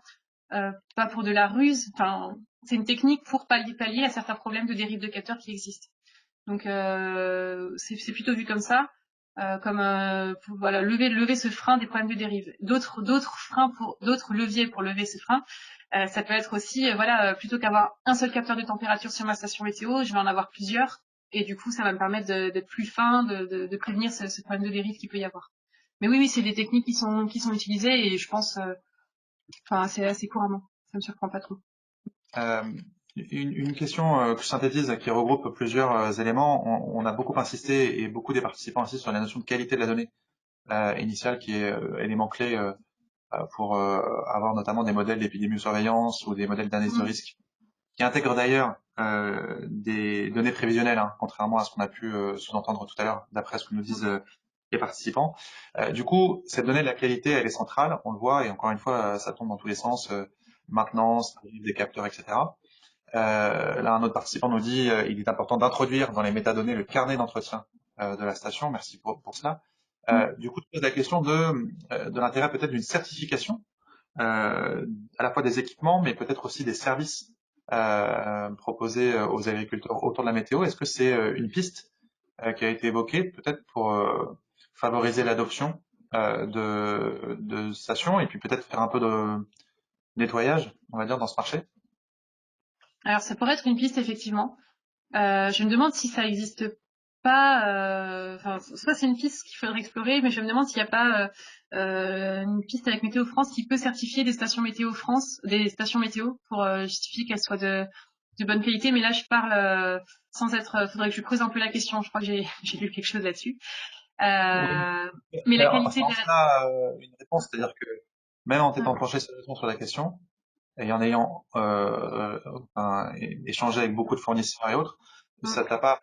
pour de la ruse. Enfin, c'est une technique pour pallier à certains problèmes de dérive de capteurs qui existent. Donc c'est plutôt vu comme ça, pour, voilà, lever ce frein des problèmes de dérive. D'autres freins d'autres leviers pour lever ce frein, ça peut être aussi plutôt qu'avoir un seul capteur de température sur ma station météo, je vais en avoir plusieurs, et du coup ça va me permettre d'être plus fin, de prévenir ce problème de dérive qu'il peut y avoir. Mais oui, c'est des techniques qui sont utilisées, et je pense assez couramment. Ça me surprend pas trop. Euh, une question que je synthétise qui regroupe plusieurs éléments. On a beaucoup insisté et beaucoup des participants insistent sur la notion de qualité de la donnée initiale qui est élément clé pour avoir notamment des modèles d'épidémiosurveillance ou des modèles d'analyse de risque qui intègrent d'ailleurs des données prévisionnelles, hein, contrairement à ce qu'on a pu sous-entendre tout à l'heure d'après ce que nous disent les participants. Du coup, cette donnée de la qualité, elle est centrale, on le voit, et encore une fois, ça tombe dans tous les sens, maintenance, des capteurs, etc. Là, un autre participant nous dit il est important d'introduire dans les métadonnées le carnet d'entretien de la station. Merci pour cela. Du coup, je pose la question de l'intérêt peut-être d'une certification, à la fois des équipements, mais peut-être aussi des services proposés aux agriculteurs autour de la météo. Est-ce que c'est une piste qui a été évoquée, peut-être pour favoriser l'adoption de stations et puis peut-être faire un peu de nettoyage, on va dire, dans ce marché? Alors ça pourrait être une piste effectivement. Je me demande si ça existe pas. Soit c'est une piste qu'il faudrait explorer, mais je me demande s'il n'y a pas une piste avec Météo France qui peut certifier des stations météo France, des stations météo pour justifier qu'elles soient de bonne qualité. Mais là, je parle sans être. Faudrait que je creuse un peu la question. Je crois que j'ai j'ai lu quelque chose là-dessus. Oui. Mais la Alors, qualité de sans la. cela, une réponse, c'est-à-dire que même en t'étant penché sérieusement sur la question et en ayant échangé avec beaucoup de fournisseurs et autres, Mm. ça t'as pas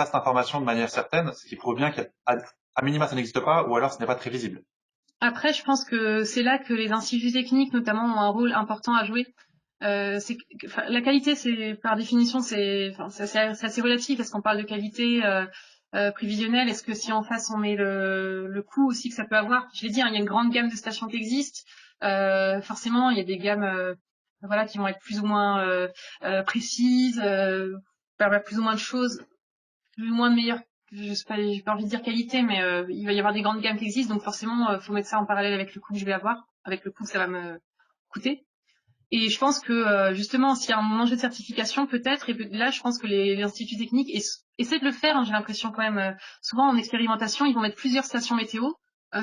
cette information de manière certaine, ce qui prouve bien qu'à à minima ça n'existe pas, ou alors ce n'est pas très visible. Après, je pense que c'est là que les instituts techniques, notamment, ont un rôle important à jouer. La qualité, c'est par définition, c'est assez relatif. Est-ce qu'on parle de qualité prévisionnelle? Est-ce que si en face on met le coût aussi que ça peut avoir? Je l'ai dit, hein, il y a une grande gamme de stations qui existent. Forcément, il y a des gammes, qui vont être plus ou moins précises, permettre plus ou moins de choses, plus ou moins de meilleures. Je sais pas, j'ai pas envie de dire qualité, mais il va y avoir des grandes gammes qui existent, donc forcément, faut mettre ça en parallèle avec le coût que je vais avoir, avec le coût que ça va me coûter. Et je pense que justement, s'il y a un enjeu de certification, peut-être, là, je pense que les instituts techniques essaient de le faire. Hein, j'ai l'impression quand même. Souvent en expérimentation, ils vont mettre plusieurs stations météo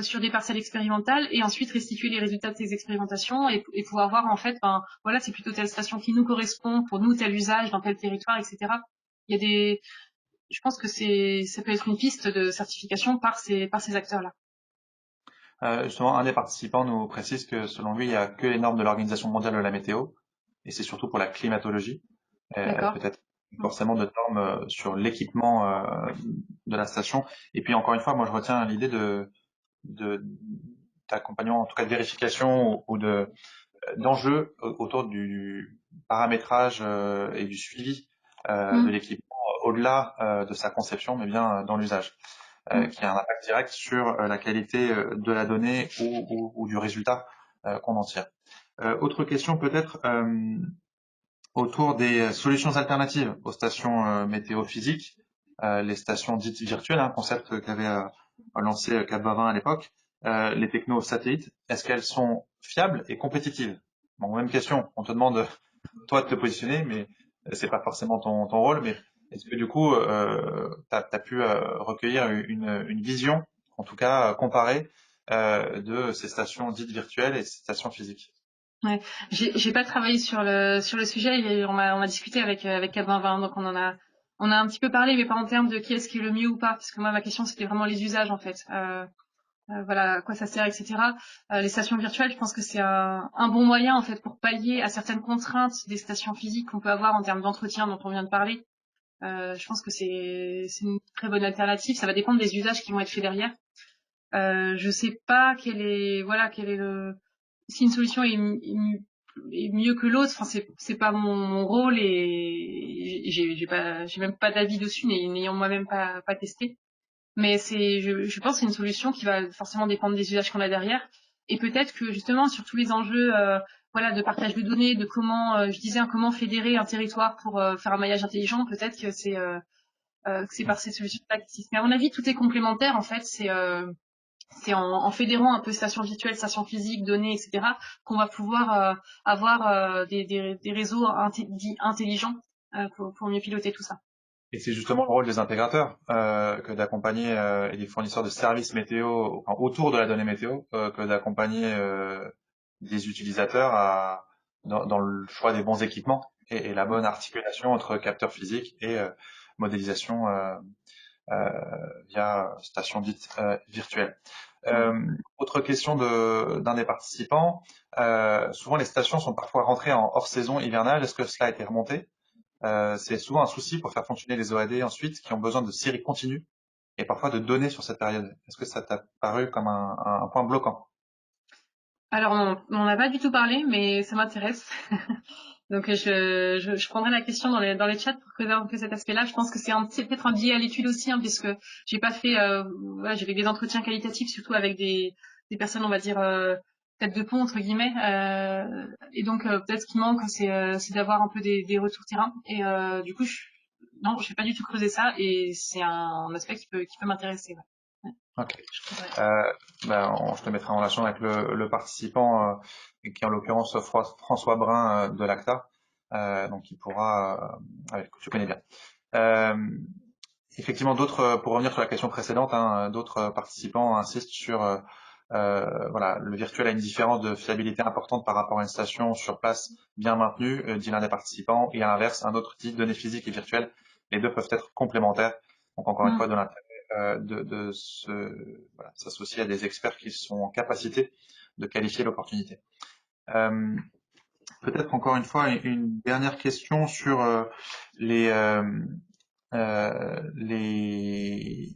sur des parcelles expérimentales et ensuite restituer les résultats de ces expérimentations et pouvoir voir en fait, voilà, c'est plutôt telle station qui nous correspond pour nous, tel usage dans tel territoire, etc. Il y a je pense que ça peut être une piste de certification par ces acteurs-là. Justement, un des participants nous précise que selon lui, il n'y a que les normes de l'Organisation mondiale de la météo, et c'est surtout pour la climatologie, D'accord. peut-être forcément de normes sur l'équipement de la station. Et puis encore une fois, moi je retiens l'idée de d'accompagnement, en tout cas de vérification ou de d'enjeux autour du paramétrage et du suivi de Mm, l'équipement au-delà de sa conception, mais bien dans l'usage, mm. qui a un impact direct sur la qualité de la donnée ou du résultat qu'on en tire. Autre question peut-être autour des solutions alternatives aux stations météo physiques, les stations dites virtuelles, un concept qu'avait lancé Cap Bavin à l'époque, les technos satellites, est-ce qu'elles sont fiables et compétitives? Bon, même question, on te demande toi de te positionner, mais c'est pas forcément ton rôle, mais est-ce que du coup, tu as pu recueillir une vision, en tout cas comparée, de ces stations dites virtuelles et ces stations physiques? Ouais. J'ai pas travaillé sur le sujet. On a discuté avec Cap 2020, donc on a un petit peu parlé, mais pas en termes de qui est-ce qui est le mieux ou pas, parce que moi ma question c'était vraiment les usages en fait. Voilà, à quoi ça sert, etc. Les stations virtuelles, je pense que c'est un bon moyen en fait pour pallier à certaines contraintes des stations physiques qu'on peut avoir en termes d'entretien dont on vient de parler. Je pense que c'est une très bonne alternative. Ça va dépendre des usages qui vont être faits derrière. Je sais pas quel est le si une solution est mieux que l'autre. Enfin, c'est pas mon rôle et j'ai même pas d'avis dessus, n'ayant moi-même pas testé. Mais je pense que c'est une solution qui va forcément dépendre des usages qu'on a derrière. Et peut-être que justement sur tous les enjeux, voilà, de partage de données, de comment, je disais, comment fédérer un territoire pour faire un maillage intelligent, peut-être que c'est par ces solutions-là qui existent. Mais à mon avis, tout est complémentaire. En fait, c'est en fédérant un peu stations virtuelles, stations physiques, données, etc., qu'on va pouvoir avoir des réseaux dits intelligents pour mieux piloter tout ça. Et c'est justement le rôle des intégrateurs que d'accompagner et des fournisseurs de services météo enfin, autour de la donnée météo que d'accompagner des utilisateurs dans le choix des bons équipements et la bonne articulation entre capteurs physiques et modélisation euh, via station dite virtuelle. Autre question d'un des participants. Souvent les stations sont parfois rentrées en hors saison hivernale. Est-ce que cela a été remonté? C'est souvent un souci pour faire fonctionner les OAD ensuite qui ont besoin de séries continues et parfois de données sur cette période. Est-ce que ça t'a paru comme un point bloquant? Alors, on n'en a pas du tout parlé, mais ça m'intéresse. Donc, je prendrai la question dans les chats pour creuser un peu cet aspect-là. Je pense que c'est peut-être un biais à l'étude aussi, hein, puisque j'ai pas fait, voilà, j'ai fait des entretiens qualitatifs, surtout avec des personnes, on va dire, tête de pont, entre guillemets. Et donc, peut-être ce qui manque, c'est d'avoir un peu des retours terrain. Et du coup, non, j'ai pas du tout creusé ça, et c'est un aspect qui peut m'intéresser. Ouais. Ok. Ouais. Je te mettrai en relation avec le participant qui est en l'occurrence François Brun de l'ACTA, donc il pourra, que tu connais bien. Euh, Effectivement, pour revenir sur la question précédente, hein, d'autres participants insistent sur voilà, le virtuel a une différence de fiabilité importante par rapport à une station sur place bien maintenue, dit l'un des participants, et à l'inverse, un autre dit données physiques et virtuelles. Les deux peuvent être complémentaires. Donc encore une fois, de l'intérêt voilà, s'associer à des experts qui sont en capacité de qualifier l'opportunité. Peut-être encore une fois une dernière question sur les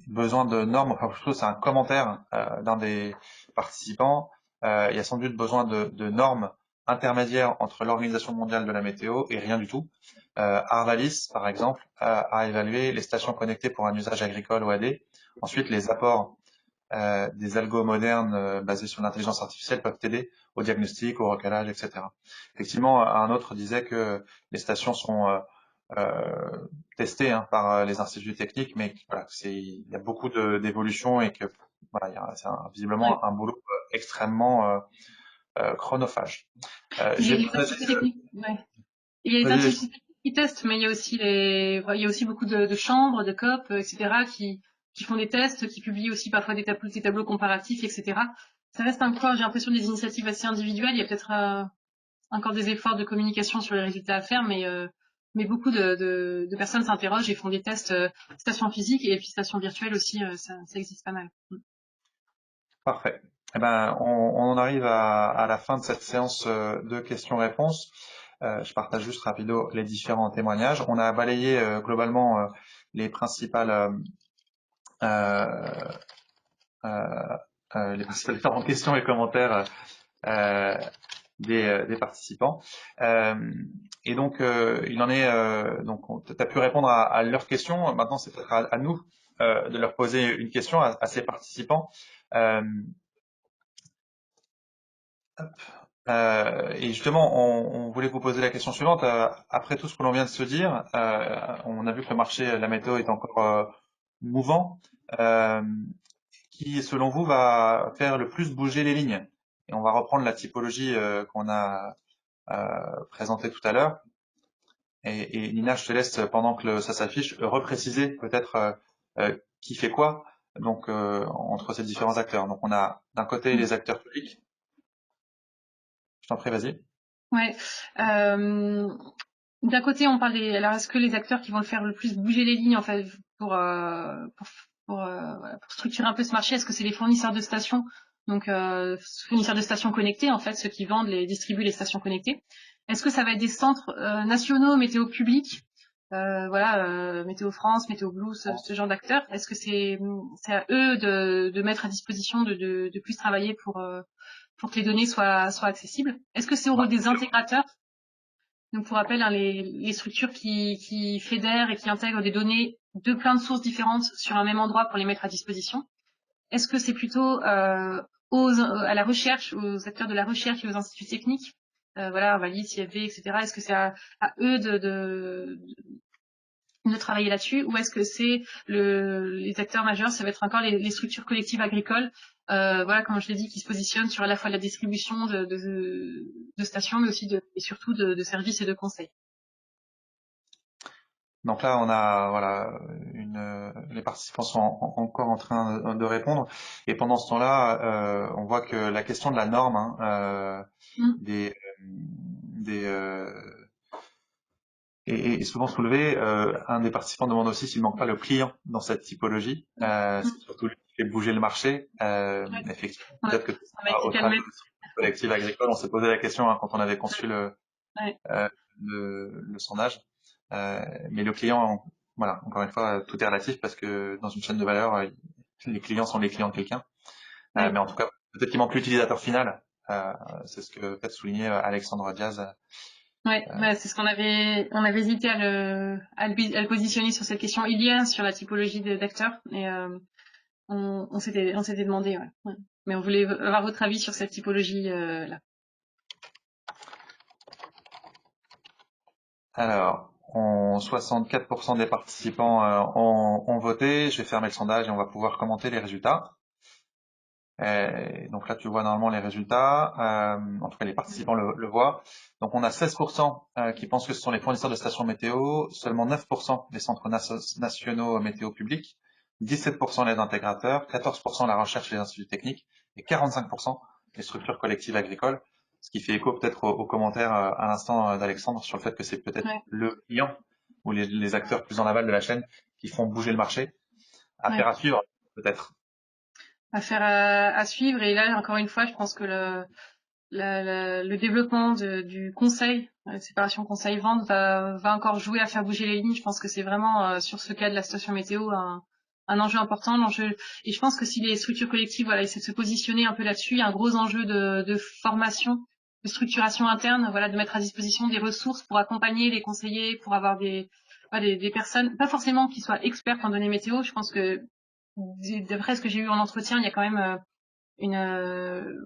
besoins de normes, enfin plutôt c'est un commentaire d'un des participants. Il y a sans doute besoin de normes intermédiaires entre l'Organisation mondiale de la météo et rien du tout. Arvalis, par exemple, a évalué les stations connectées pour un usage agricole OAD. Ensuite, les apports des algos modernes basés sur l'intelligence artificielle peuvent aider au diagnostic, au recalage, etc. Effectivement, un autre disait que les stations sont testé hein, par les instituts techniques, mais voilà, il y a beaucoup d'évolution et que voilà, c'est visiblement un boulot extrêmement chronophage. Il y a J'ai les partagé. instituts techniques, ouais. Il y a les Vas-y, instituts techniques qui testent, mais il y a aussi il y a aussi beaucoup de chambres, de COP, etc., qui font des tests, qui publient aussi parfois des tableaux comparatifs, etc. Ça reste encore, j'ai l'impression, des initiatives assez individuelles. Il y a peut-être encore des efforts de communication sur les résultats à faire, mais beaucoup de personnes s'interrogent et font des tests stations physiques et puis stations virtuelles aussi, ça existe pas mal. parfait. Eh ben, on en arrive à la fin de cette séance de questions-réponses. Je partage juste rapido les différents témoignages. On a balayé globalement les principales euh, les principales questions et commentaires euh, des participants. Et donc, il en est. Donc, tu as pu répondre à leurs questions. Maintenant, c'est peut-être à nous de leur poser une question à ces participants. Euh, et justement, on voulait vous poser la question suivante. Après tout ce que l'on vient de se dire, on a vu que le marché, la météo est encore mouvant. Euh, qui, selon vous, va faire le plus bouger les lignes? Et on va reprendre la typologie qu'on a présentée tout à l'heure. Et Nina, je te laisse, pendant que ça s'affiche, repréciser peut-être qui fait quoi donc entre ces différents acteurs. Donc on a d'un côté les acteurs publics. Je t'en prie, vas-y. Ouais. D'un côté, on parle alors est-ce que les acteurs qui vont le faire le plus bouger les lignes, en fait, voilà, pour structurer un peu ce marché, est-ce que c'est les fournisseurs de stations, donc fournisseurs de stations connectées, en fait, ceux qui distribuent les stations connectées? Est-ce que ça va être des centres nationaux météo publics voilà, Météo France, Météo Blue, ce genre d'acteurs. Est-ce que c'est à eux de mettre à disposition de plus travailler pour que les données soient accessibles? Est-ce que c'est au rôle des intégrateurs? Donc pour rappel, hein, les structures qui fédèrent et qui intègrent des données de plein de sources différentes sur un même endroit pour les mettre à disposition. Est-ce que c'est plutôt à la recherche, aux acteurs de la recherche et aux instituts techniques, voilà, Valis, IFV, etc. Est-ce que c'est à eux de travailler là-dessus, ou est-ce que c'est les acteurs majeurs, ça va être encore les structures collectives agricoles, voilà, comme je l'ai dit, qui se positionnent sur à la fois la distribution de stations, mais aussi et surtout de services et de conseils. Donc là, on a voilà les participants sont encore en train de répondre, et pendant ce temps-là, on voit que la question de la norme des est souvent soulevée. Un des participants demande aussi s'il manque pas le client dans cette typologie. C'est surtout lui qui fait bouger le marché. Effectivement, peut-être que au travers de la collective agricole, on s'est posé la question quand on avait conçu le sondage. Mais le client, voilà, encore une fois, tout est relatif parce que dans une chaîne de valeur, les clients sont les clients de quelqu'un. Mais en tout cas, peut-être qu'il manque l'utilisateur final. C'est ce que peut-être souligné Alexandre Diaz. C'est ce qu'on on avait hésité à le positionner sur cette question hier, sur la typologie d'acteurs, et on s'était demandé, ouais. Mais on voulait avoir votre avis sur cette typologie là. Alors, 64% des participants ont voté. Je vais fermer le sondage et on va pouvoir commenter les résultats. Donc là, tu vois normalement les résultats. En tout cas, les participants le voient. Donc, on a 16% qui pensent que ce sont les fournisseurs de stations météo, seulement 9% les centres nationaux météo publics, 17% les intégrateurs, 14% la recherche et les instituts techniques et 45% les structures collectives agricoles. Ce qui fait écho peut-être aux commentaires à l'instant d'Alexandre sur le fait que c'est peut-être le client ou les acteurs plus en aval de la chaîne qui font bouger le marché. Affaire à suivre, peut-être. Affaire à suivre. Et là, encore une fois, je pense que le développement du conseil, la séparation conseil-vente, va encore jouer à faire bouger les lignes. Je pense que c'est vraiment sur ce cas de la station météo un enjeu important. Et je pense que si les structures collectives, voilà, essaient de se positionner un peu là-dessus, il y a un gros enjeu de formation, de structuration interne, voilà, de mettre à disposition des ressources pour accompagner les conseillers, pour avoir des personnes, pas forcément qui soient expertes en données météo. Je pense que d'après ce que j'ai eu en entretien, il y a quand même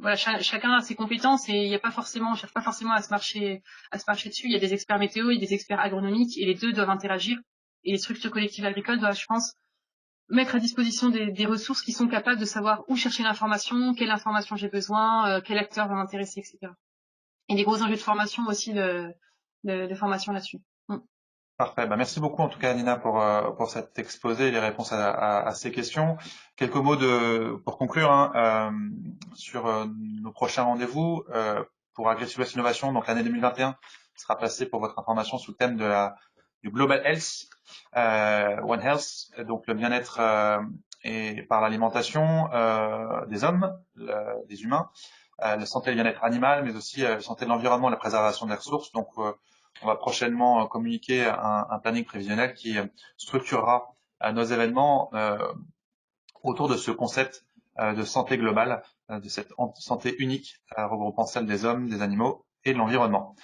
voilà, chacun a ses compétences et il y a pas forcément, on cherche pas forcément à se marcher dessus. Il y a des experts météo, il y a des experts agronomiques et les deux doivent interagir. Et les structures collectives agricoles doivent, je pense, mettre à disposition des ressources qui sont capables de savoir où chercher l'information, quelle information j'ai besoin, quel acteur va m'intéresser, etc. Et des gros enjeux de formation aussi de formation là-dessus. Parfait. Bah, merci beaucoup en tout cas Nina pour cet exposé et les réponses à ces questions. Quelques mots pour conclure sur nos prochains rendez-vous pour AgriSud-Ouest Innovation. Donc l'année 2021 sera placée pour votre information sous le thème du Global Health, One Health, donc le bien-être et par l'alimentation des hommes, des humains, la santé et le bien-être animal, mais aussi la santé de l'environnement et la préservation des ressources. Donc on va prochainement communiquer un planning prévisionnel qui structurera nos événements autour de ce concept de santé globale, de cette santé unique regroupant celle des hommes, des animaux et de l'environnement.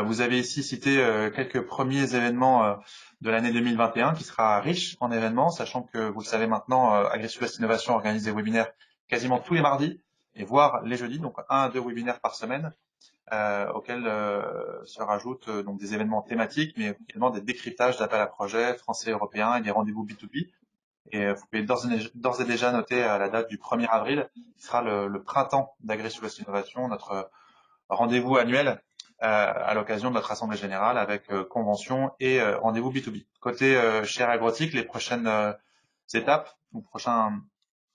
Vous avez ici cité quelques premiers événements de l'année 2021 qui sera riche en événements, sachant que vous le savez maintenant, AgriSud-Ouest Innovation organise des webinaires quasiment tous les mardis et voire les jeudis, donc 1 à 2 webinaires par semaine auxquels se rajoutent donc des événements thématiques, mais également des décryptages d'appels à projets français et européens et des rendez-vous B2B. Et vous pouvez d'ores et déjà noter à la date du 1er avril, qui sera le printemps d'AgriSud-Ouest Innovation, notre rendez-vous annuel à l'occasion de notre assemblée générale avec convention et rendez-vous B2B. Côté Chaire Agrotique, les prochaines étapes, ou prochains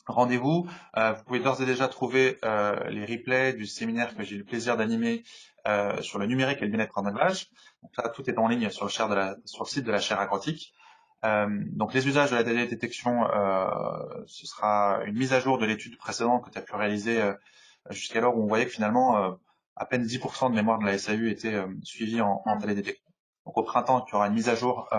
rendez-vous. Vous pouvez d'ores et déjà trouver les replays du séminaire que j'ai eu le plaisir d'animer sur le numérique et le bien-être en élevage. Donc là, tout est en ligne sur le site de la Chaire Agrotique. Donc les usages de la télédétection, ce sera une mise à jour de l'étude précédente que tu as pu réaliser jusqu'alors, où on voyait que finalement à peine 10% de mémoire de la SAU était suivie en télédétection. Donc au printemps, il y aura une mise à jour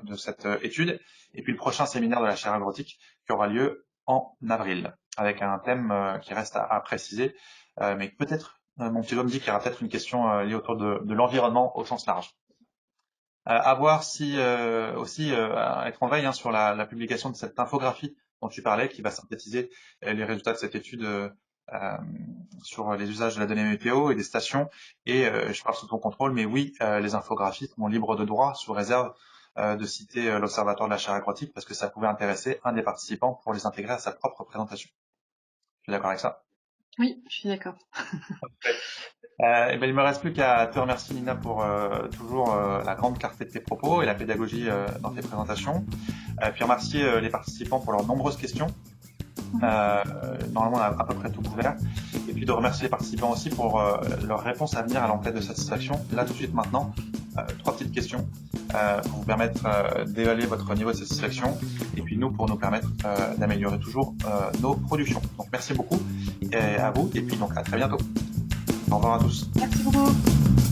de cette étude. Et puis le prochain séminaire de la chaire agrotique qui aura lieu en avril, avec un thème qui reste à préciser. Mais peut-être, mon petit doigt me dit qu'il y aura peut-être une question liée autour de l'environnement au sens large. À voir si aussi être en veille sur la publication de cette infographie dont tu parlais, qui va synthétiser les résultats de cette étude sur les usages de la donnée météo et des stations. Et je parle sous ton contrôle, mais oui, les infographies sont libres de droit, sous réserve de citer l'Observatoire de la chaire aquatique, parce que ça pouvait intéresser un des participants pour les intégrer à sa propre présentation. Tu es d'accord avec ça? Oui, je suis d'accord. Eh ben, il me reste plus qu'à te remercier, Nina, pour toujours la grande clarté de tes propos et la pédagogie dans tes présentations. Puis remercier les participants pour leurs nombreuses questions. Normalement, on a à peu près tout couvert. Et puis de remercier les participants aussi pour leurs réponses à venir à l'enquête de satisfaction. Là, tout de suite, maintenant, 3 petites questions pour vous permettre d'évaluer votre niveau de satisfaction. Et puis nous, pour nous permettre d'améliorer toujours nos productions. Donc, merci beaucoup à vous. Et puis donc, à très bientôt. Au revoir à tous. Merci beaucoup.